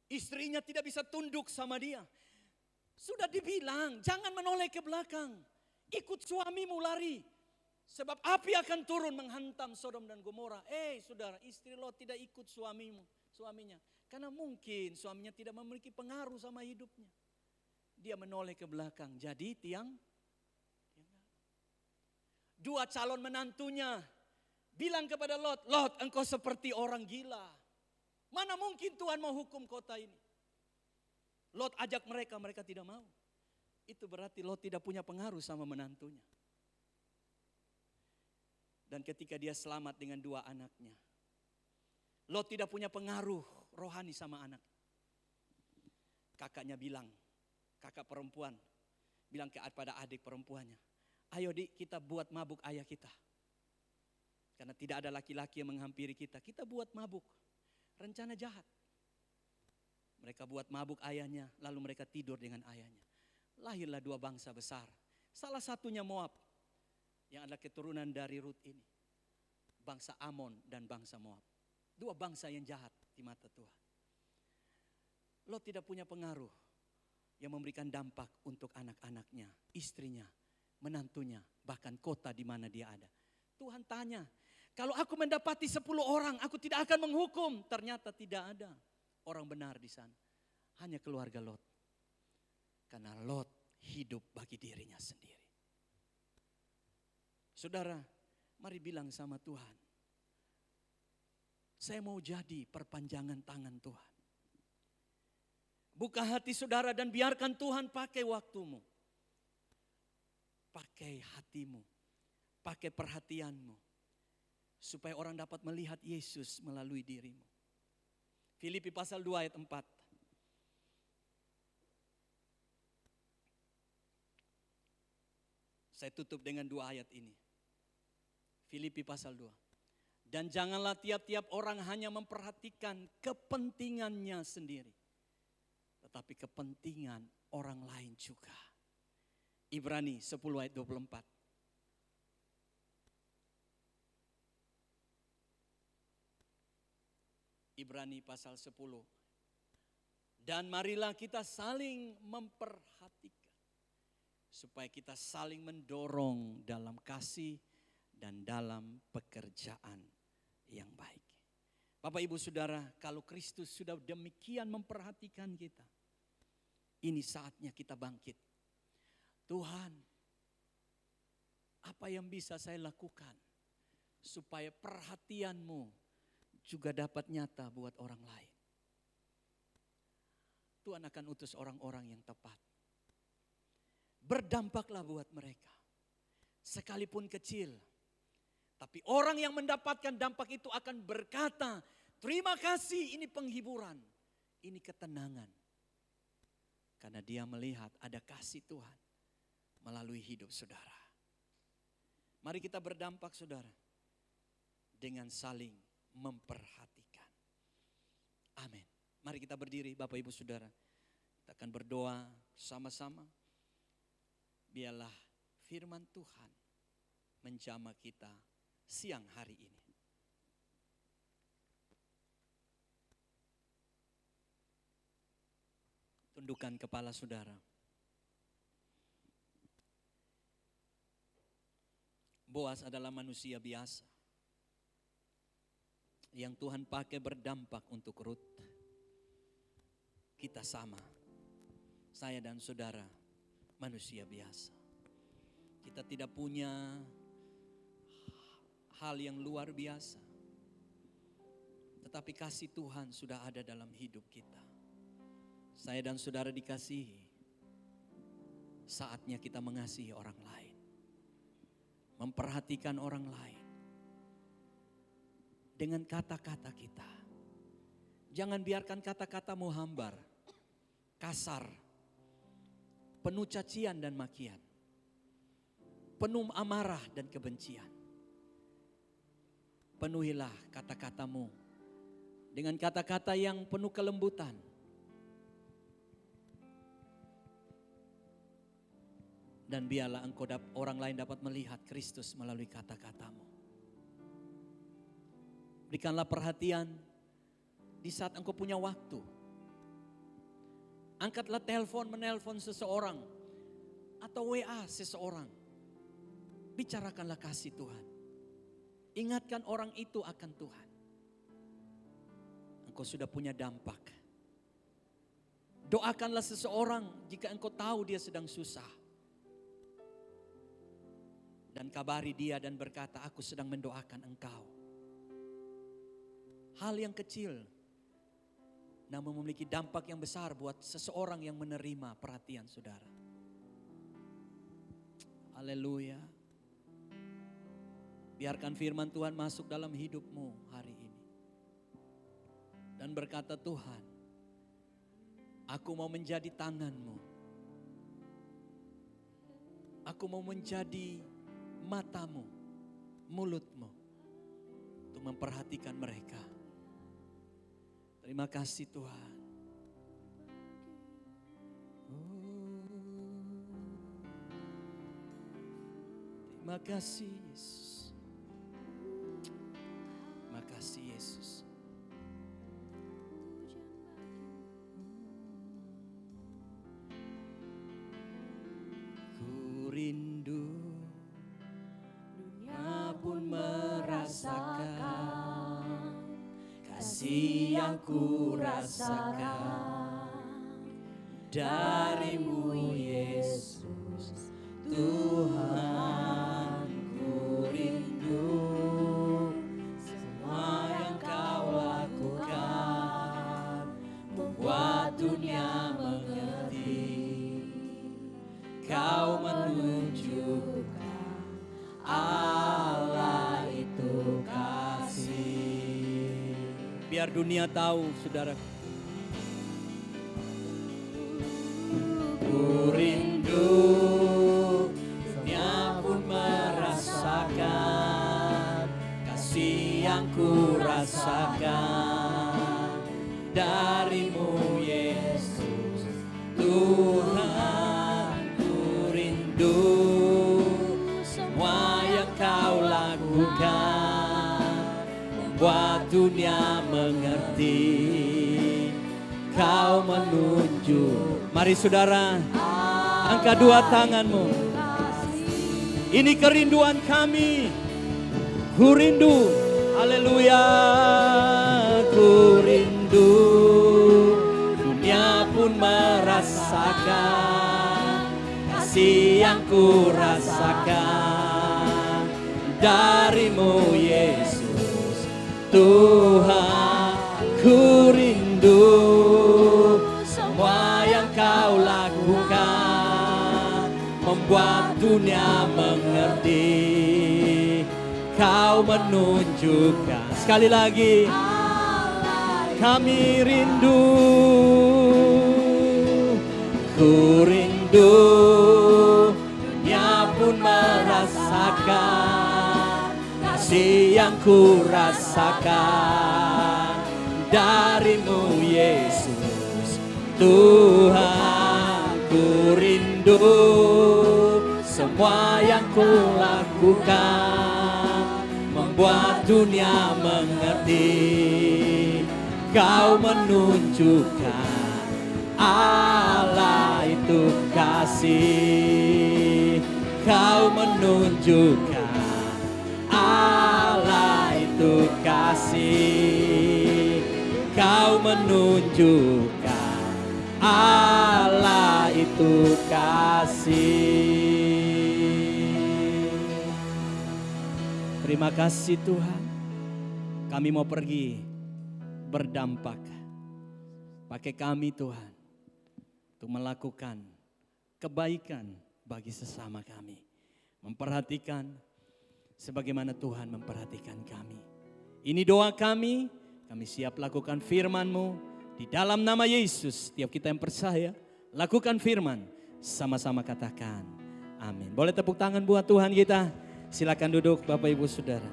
Istrinya tidak bisa tunduk sama dia. Sudah dibilang, jangan menoleh ke belakang. Ikut suamimu lari. Sebab api akan turun menghantam Sodom dan Gomora. Saudara, istri Lot tidak ikut suaminya. Karena mungkin suaminya tidak memiliki pengaruh sama hidupnya. Dia menoleh ke belakang. Jadi tiang. Dua calon menantunya bilang kepada Lot, Lot, engkau seperti orang gila. Mana mungkin Tuhan mau hukum kota ini? Lot ajak mereka, mereka tidak mau. Itu berarti Lot tidak punya pengaruh sama menantunya. Dan ketika dia selamat dengan dua anaknya, Lot tidak punya pengaruh rohani sama anak. Kakaknya bilang, kakak perempuan bilang kepada adik perempuannya, ayo dik, kita buat mabuk ayah kita. Karena tidak ada laki-laki yang menghampiri kita, kita buat mabuk. Rencana jahat. Mereka buat mabuk ayahnya, lalu mereka tidur dengan ayahnya. Lahirlah dua bangsa besar. Salah satunya Moab, yang adalah keturunan dari Ruth ini. Bangsa Amon dan bangsa Moab. Dua bangsa yang jahat di mata Tuhan. Lot tidak punya pengaruh yang memberikan dampak untuk anak-anaknya, istrinya, menantunya, bahkan kota di mana dia ada. Tuhan tanya, kalau aku mendapati 10 orang, aku tidak akan menghukum. Ternyata tidak ada orang benar di sana. Hanya keluarga Lot. Karena Lot hidup bagi dirinya sendiri. Saudara, mari bilang sama Tuhan. Saya mau jadi perpanjangan tangan Tuhan. Buka hati saudara dan biarkan Tuhan pakai waktumu. Pakai hatimu. pakai perhatianmu supaya orang dapat melihat Yesus melalui dirimu. Filipi pasal 2 ayat 4. Saya tutup dengan 2 ayat ini. Filipi pasal 2. Dan janganlah tiap-tiap orang hanya memperhatikan kepentingannya sendiri, tetapi kepentingan orang lain juga. Ibrani 10 ayat 24. Ibrani pasal 10. Dan marilah kita saling memperhatikan, supaya kita saling mendorong dalam kasih dan dalam pekerjaan yang baik. Bapak Ibu Saudara, kalau Kristus sudah demikian memperhatikan kita, ini saatnya kita bangkit. Tuhan, apa yang bisa saya lakukan supaya perhatian-Mu juga dapat nyata buat orang lain? Tuhan akan utus orang-orang yang tepat. Berdampaklah buat mereka, sekalipun kecil. Tapi orang yang mendapatkan dampak itu akan berkata, terima kasih, ini penghiburan, ini ketenangan. Karena dia melihat ada kasih Tuhan melalui hidup saudara. Mari kita berdampak saudara, dengan saling memperhatikan. Amin. Mari kita berdiri Bapak Ibu Saudara. Kita akan berdoa sama-sama. Biarlah firman Tuhan menjamah kita siang hari ini. Tundukkan kepala saudara. Boas adalah manusia biasa yang Tuhan pakai berdampak untuk Rut. Kita sama, saya dan saudara manusia biasa. Kita tidak punya hal yang luar biasa, tetapi kasih Tuhan sudah ada dalam hidup kita. Saya dan saudara dikasihi, saatnya kita mengasihi orang lain, memperhatikan orang lain dengan kata-kata kita. Jangan biarkan kata-katamu hambar, kasar, penuh cacian dan makian, penuh amarah dan kebencian. Penuhilah kata-katamu dengan kata-kata yang penuh kelembutan. Dan biarlah orang lain dapat melihat Kristus melalui kata-katamu. Berikanlah perhatian di saat engkau punya waktu. Angkatlah menelpon seseorang atau WA seseorang. Bicarakanlah kasih Tuhan. Ingatkan orang itu akan Tuhan. Engkau sudah punya dampak. Doakanlah seseorang jika engkau tahu dia sedang susah. Dan kabari dia dan berkata, aku sedang mendoakan engkau. Hal yang kecil, namun memiliki dampak yang besar buat seseorang yang menerima perhatian saudara. Haleluya. Biarkan firman Tuhan masuk dalam hidupmu hari ini. Dan berkata, Tuhan, aku mau menjadi tanganmu. Aku mau menjadi matamu, mulutmu, untuk memperhatikan mereka. Terima kasih Tuhan. Terima kasih Yesus. Terima kasih Yesus. Ku rindu dunia pun merasakan kasih yang ku rasakan darimu Yesus Tuhan. Ku rindu semua yang kau lakukan membuat dunia mengerti kau menunjukkan Biar dunia tahu, saudara. Ku rindu, dunia pun merasakan kasih yang ku rasakan darimu Yesus Tuhan. Ku rindu semua yang kau lakukan, membuat dunia mengerti. Kau menunjuk. Mari saudara, angkat dua tanganmu. Ini kerinduan kami. Ku rindu, haleluya. Ku rindu, dunia pun merasakan kasih yang ku rasakan darimu Yesus Tuhan. Ku rindu semua yang kau lakukan, membuat dunia mengerti. Kau menunjukkan. Sekali lagi, kami rindu. Ku rindu, dunia pun merasakan kasih yang ku rasakan darimu Yesus Tuhan. Ku rindu semua yang ku lakukan, membuat dunia mengerti. Kau menunjukkan Allah itu kasih. Kau menunjukkan Allah itu kasih. Kau menunjukkan Allah itu kasih. Terima kasih Tuhan. Kami mau pergi berdampak. Pakai kami Tuhan untuk melakukan kebaikan bagi sesama kami. Memperhatikan sebagaimana Tuhan memperhatikan kami. Ini doa kami. Kami siap lakukan firman-Mu di dalam nama Yesus. Setiap kita yang percaya, lakukan firman. Sama-sama katakan amin. Boleh tepuk tangan buat Tuhan kita. Silakan duduk Bapak Ibu Saudara.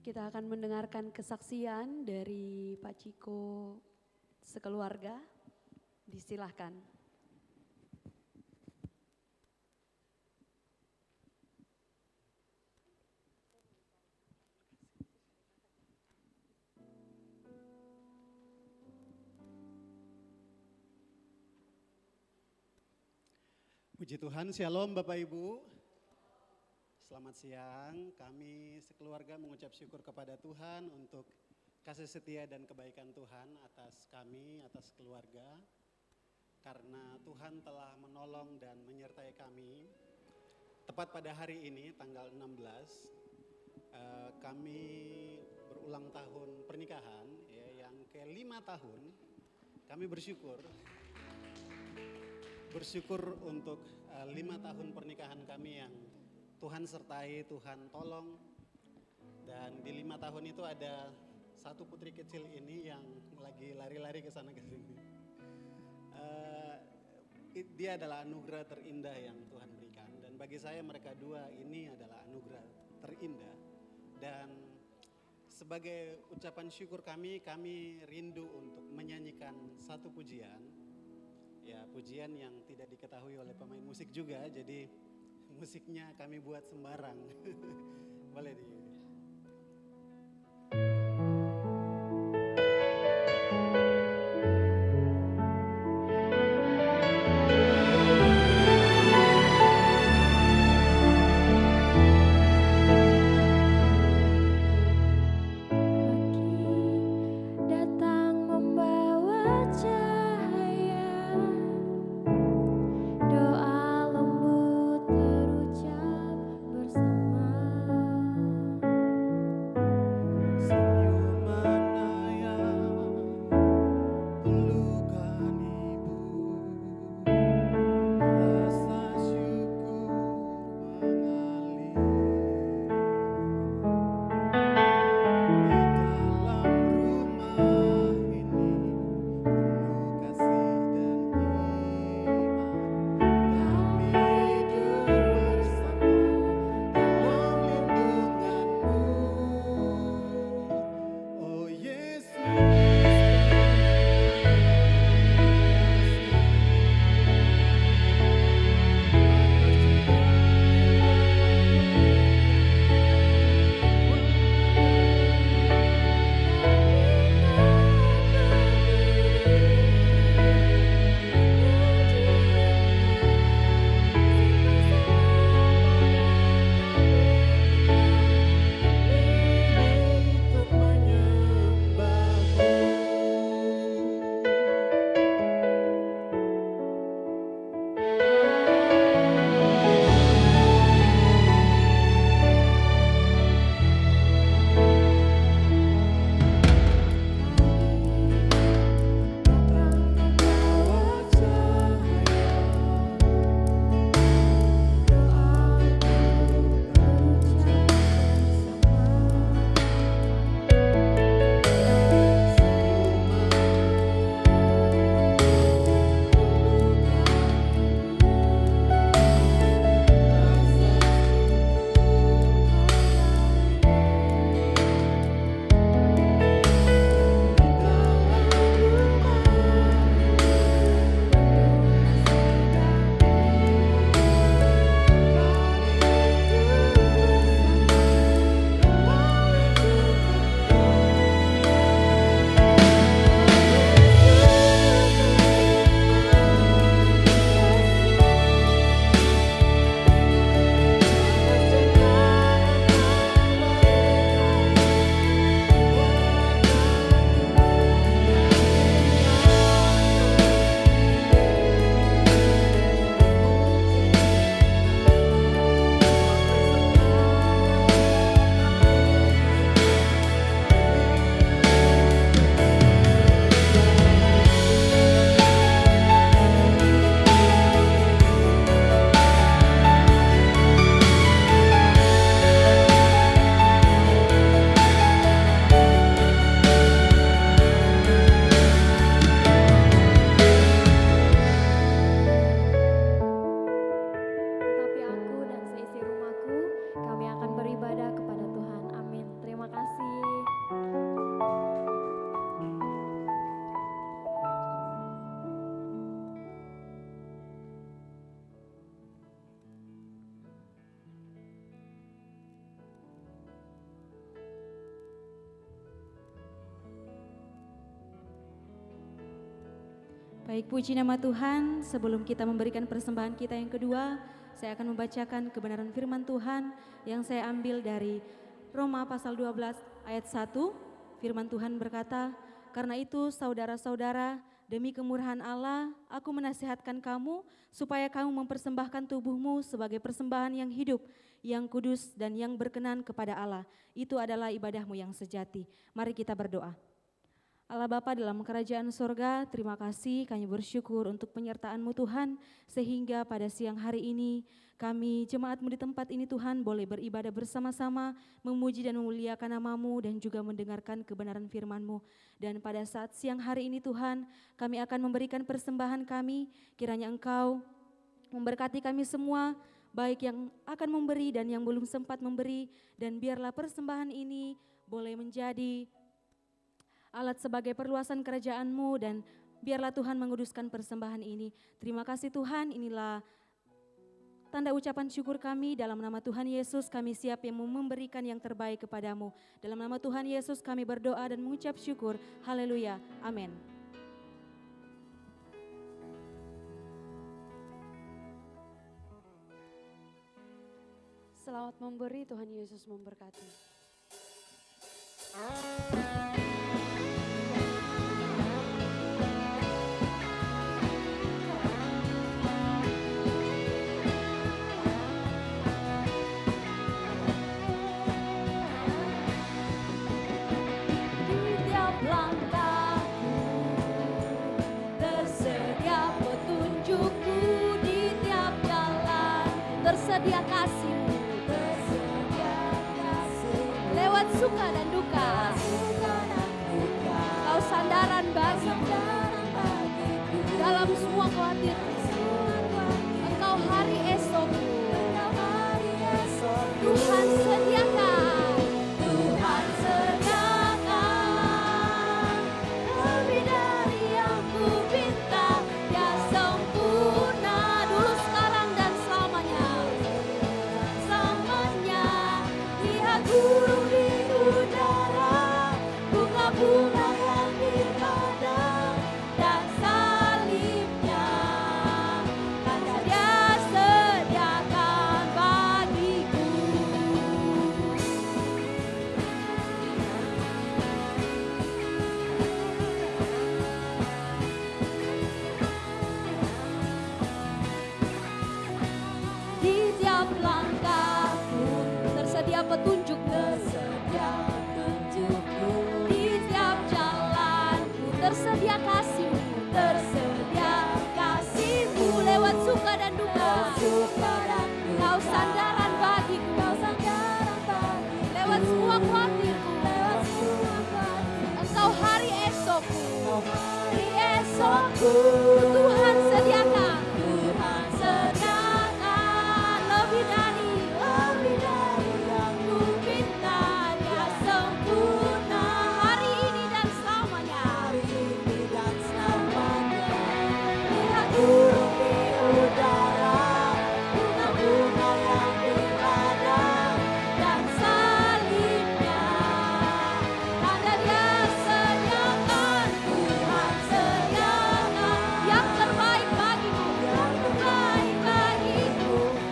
Kita akan mendengarkan kesaksian dari Pak Ciko sekeluarga. Disilahkan. Puji Tuhan, Shalom Bapak Ibu. Selamat siang, kami sekeluarga mengucap syukur kepada Tuhan untuk kasih setia dan kebaikan Tuhan atas kami, atas keluarga. Karena Tuhan telah menolong dan menyertai kami. Tepat pada hari ini, tanggal 16, kami berulang tahun pernikahan, ya, yang ke-5 tahun. Kami bersyukur untuk 5 tahun pernikahan kami yang Tuhan sertai, Tuhan tolong. Dan di 5 tahun itu ada satu putri kecil ini yang lagi lari-lari ke sana ke sini. Dia adalah anugerah terindah yang Tuhan berikan. Dan bagi saya mereka dua ini adalah anugerah terindah. Dan sebagai ucapan syukur kami rindu untuk menyanyikan satu pujian. Ya, pujian yang tidak diketahui oleh pemain musik juga, jadi musiknya kami buat sembarang. Boleh di Doa lembut terucap bersama. Baik, puji nama Tuhan. Sebelum kita memberikan persembahan kita yang kedua, saya akan membacakan kebenaran firman Tuhan yang saya ambil dari Roma pasal 12 ayat 1. Firman Tuhan berkata, "Karena itu saudara-saudara, demi kemurahan Allah, aku menasihatkan kamu supaya kamu mempersembahkan tubuhmu sebagai persembahan yang hidup, yang kudus dan yang berkenan kepada Allah. Itu adalah ibadahmu yang sejati." Mari kita berdoa. Allah Bapa dalam kerajaan sorga, terima kasih kami bersyukur untuk penyertaan-Mu Tuhan, sehingga pada siang hari ini kami jemaat-Mu di tempat ini Tuhan boleh beribadah bersama-sama, memuji dan memuliakan nama-Mu dan juga mendengarkan kebenaran firman-Mu. Dan pada saat siang hari ini Tuhan, kami akan memberikan persembahan kami, kiranya Engkau memberkati kami semua, baik yang akan memberi dan yang belum sempat memberi, dan biarlah persembahan ini boleh menjadi alat sebagai perluasan kerajaan-Mu, dan biarlah Tuhan menguduskan persembahan ini. Terima kasih Tuhan, inilah tanda ucapan syukur kami. Dalam nama Tuhan Yesus kami siap yang memberikan yang terbaik kepadamu. Dalam nama Tuhan Yesus kami berdoa dan mengucap syukur. Haleluya, amin. Selamat memberi, Tuhan Yesus memberkati. Tersedia kasih-Mu, lewat suka dan duka, Kau sandaran bagiku, dalam semua khawatirku, Engkau hari esokku, Tuhan sediakan, lebih dari yang ku minta, Dia sempurna dulu, sekarang dan selamanya. Lihat burung di udara, bunga-bunga yang di padang, dan salibnya, karena Dia sediakan bagiku. Di tiap langkahku tersedia petunjuk, di tiap jalanku tersedia kasih-Mu, lewat suka dan duka, Kau sandaran bagiku, lewat semua khawatirku, Engkau hari esokku, Tuhan sediakan, lebih dari yang ku minta, Dia sempurna hari ini dan selamanya. Lihat burung di udara, bunga-bunga yang di padang, dan salibnya, tanda Dia sediakan, Tuhan sediakan yang terbaik bagiku,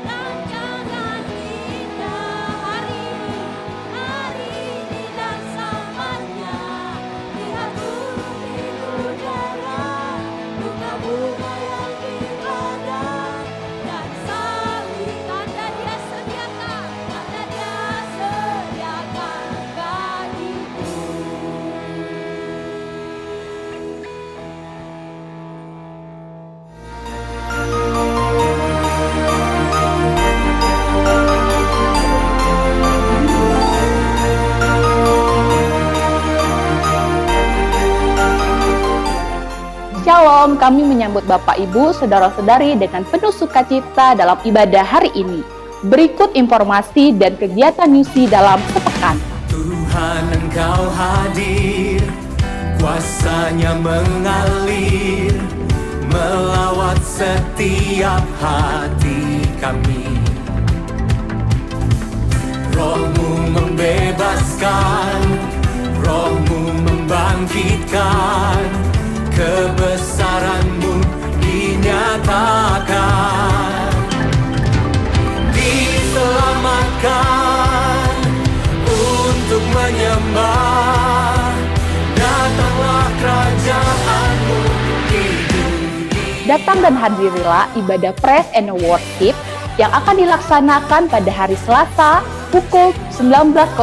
dan jangan indah hari ini dan selamanya. Lihat burung di udara, bunga-bunga yang di padang, dan salib, tanda Dia sediakan bagiku. Shalom, kami menyambut Bapak Ibu, Saudara-saudari dengan penuh sukacita dalam ibadah hari ini. Berikut informasi dan kegiatan misi dalam sepekan. Tuhan Engkau hadir, kuasa-Nya mengalir, melawat setiap hati kami. Roh-Mu membebaskan, Roh-Mu membangkitkan, kebesaran-Mu datang dan hadirilah ibadah praise and worship yang akan dilaksanakan pada hari Selasa pukul 19.00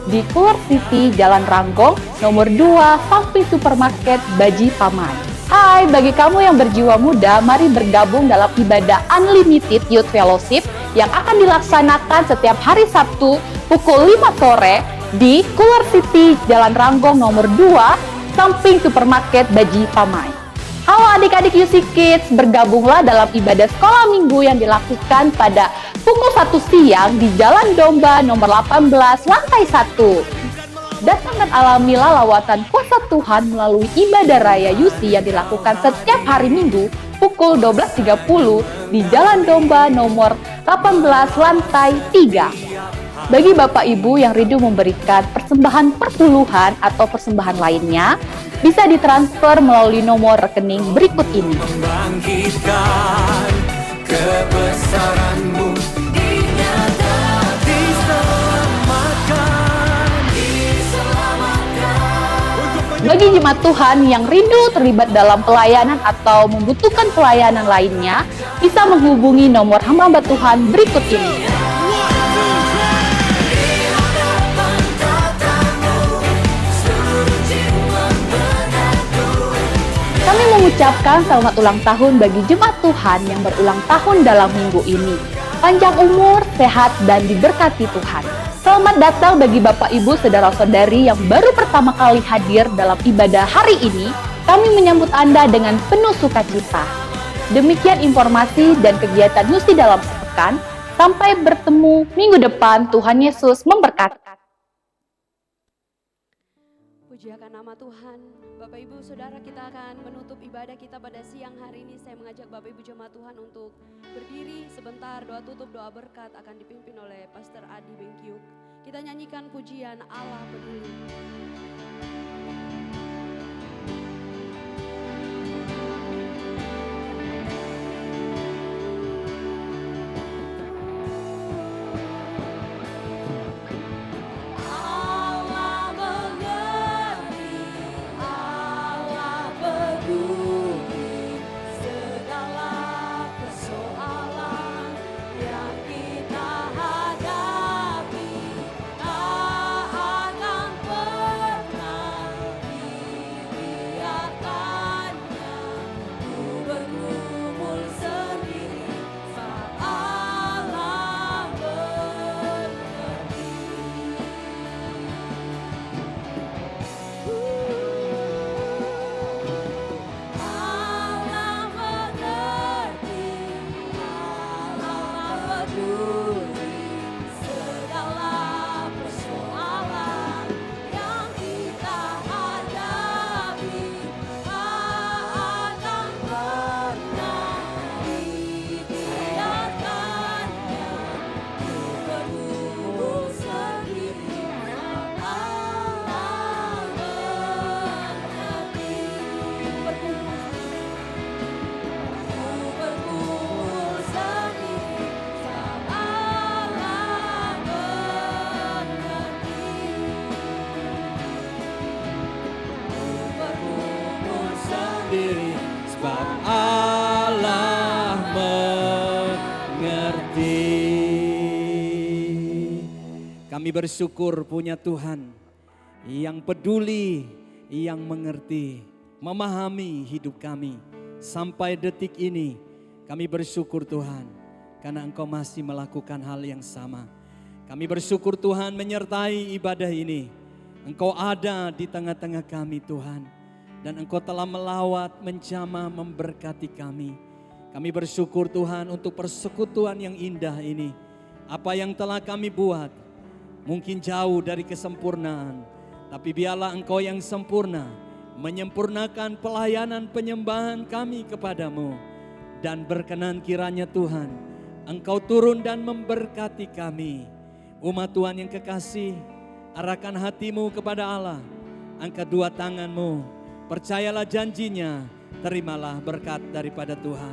di Keluar City, Jalan Ranggong, nomor 2, samping supermarket Baji Pamai. Hai, bagi kamu yang berjiwa muda, mari bergabung dalam ibadah Unlimited Youth Fellowship yang akan dilaksanakan setiap hari Sabtu pukul 5 sore di Keluar City, Jalan Ranggong, nomor 2, samping supermarket Baji Pamai. Halo adik-adik UC Kids, bergabunglah dalam ibadah sekolah minggu yang dilakukan pada pukul 1 siang di Jalan Domba nomor 18 lantai 1. Datang dan alamilah lawatan kuasa Tuhan melalui ibadah raya UC yang dilakukan setiap hari Minggu pukul 12.30 di Jalan Domba nomor 18 lantai 3. Bagi Bapak Ibu yang rindu memberikan persembahan persuluhan atau persembahan lainnya, bisa ditransfer melalui nomor rekening berikut ini. Membangkitkan kebesaran-Mu, dinyatakan, diselamatkan. Bagi jemaat Tuhan yang rindu terlibat dalam pelayanan atau membutuhkan pelayanan lainnya, bisa menghubungi nomor hamba Tuhan berikut ini. Kami mengucapkan selamat ulang tahun bagi jemaat Tuhan yang berulang tahun dalam minggu ini. Panjang umur, sehat, dan diberkati Tuhan. Selamat datang bagi Bapak Ibu Saudara-saudari yang baru pertama kali hadir dalam ibadah hari ini. Kami menyambut Anda dengan penuh sukacita. Demikian informasi dan kegiatan UC dalam sepekan. Sampai bertemu minggu depan. Tuhan Yesus memberkati. Puji akan nama Tuhan. Bapak Ibu Saudara, kita akan menutup ibadah kita pada siang hari ini. Saya mengajak Bapak Ibu jemaat Tuhan untuk berdiri sebentar. Doa tutup, doa berkat akan dipimpin oleh Pastor Adi Bengkiuk. Kita nyanyikan pujian Allah Peduli. Sebab Allah mengerti. Kami bersyukur punya Tuhan yang peduli, yang mengerti, memahami hidup kami. Sampai detik ini kami bersyukur Tuhan karena Engkau masih melakukan hal yang sama. Kami bersyukur Tuhan menyertai ibadah ini. Engkau ada di tengah-tengah kami Tuhan. Dan Engkau telah melawat, menjamah, memberkati kami. Kami bersyukur Tuhan untuk persekutuan yang indah ini. Apa yang telah kami buat mungkin jauh dari kesempurnaan. Tapi biarlah Engkau yang sempurna menyempurnakan pelayanan penyembahan kami kepadamu. Dan berkenan kiranya Tuhan, Engkau turun dan memberkati kami. Umat Tuhan yang kekasih, arahkan hatimu kepada Allah. Angkat dua tanganmu. Percayalah janjinya, terimalah berkat daripada Tuhan.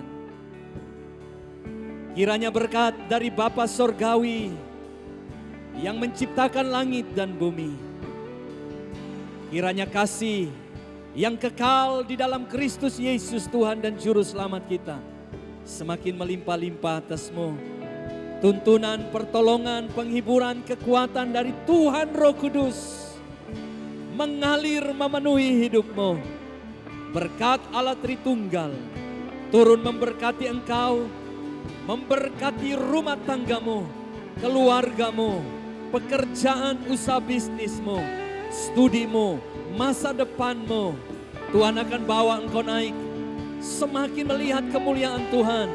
Kiranya berkat dari Bapa Sorgawi yang menciptakan langit dan bumi. Kiranya kasih yang kekal di dalam Kristus Yesus Tuhan dan Juru Selamat kita. Semakin melimpah-limpah atasmu. Tuntunan, pertolongan, penghiburan, kekuatan dari Tuhan Roh Kudus mengalir memenuhi hidupmu. Berkat Allah Tritunggal turun memberkati engkau, memberkati rumah tanggamu, keluargamu, pekerjaan usaha bisnismu, studimu, masa depanmu. Tuhan akan bawa engkau naik, semakin melihat kemuliaan Tuhan.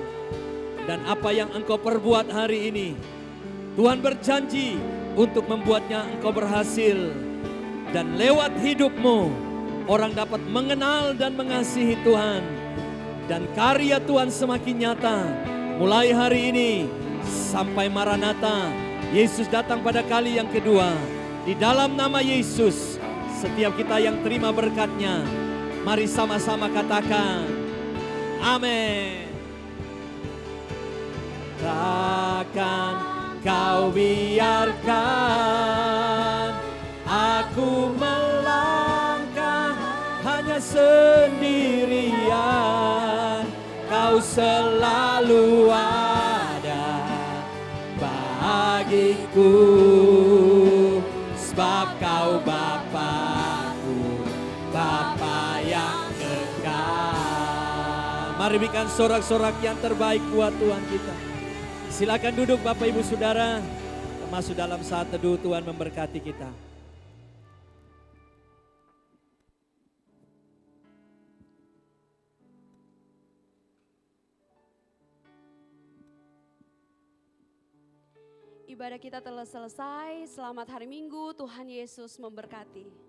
Dan apa yang engkau perbuat hari ini, Tuhan berjanji untuk membuatnya engkau berhasil. Dan lewat hidupmu, orang dapat mengenal dan mengasihi Tuhan. Dan karya Tuhan semakin nyata. Mulai hari ini sampai Maranatha, Yesus datang pada kali yang kedua. Di dalam nama Yesus, setiap kita yang terima berkat-Nya, mari sama-sama katakan, amin. Takkan kau biarkan aku melangkah hanya sendirian. Kau selalu ada bagiku, sebab kau Bapakku, Bapa yang kekal. Mari berikan sorak-sorak yang terbaik buat Tuhan kita. Silakan duduk Bapak Ibu Saudara, termasuk dalam saat teduh. Tuhan memberkati kita. Ibadah kita telah selesai. Selamat hari Minggu. Tuhan Yesus memberkati.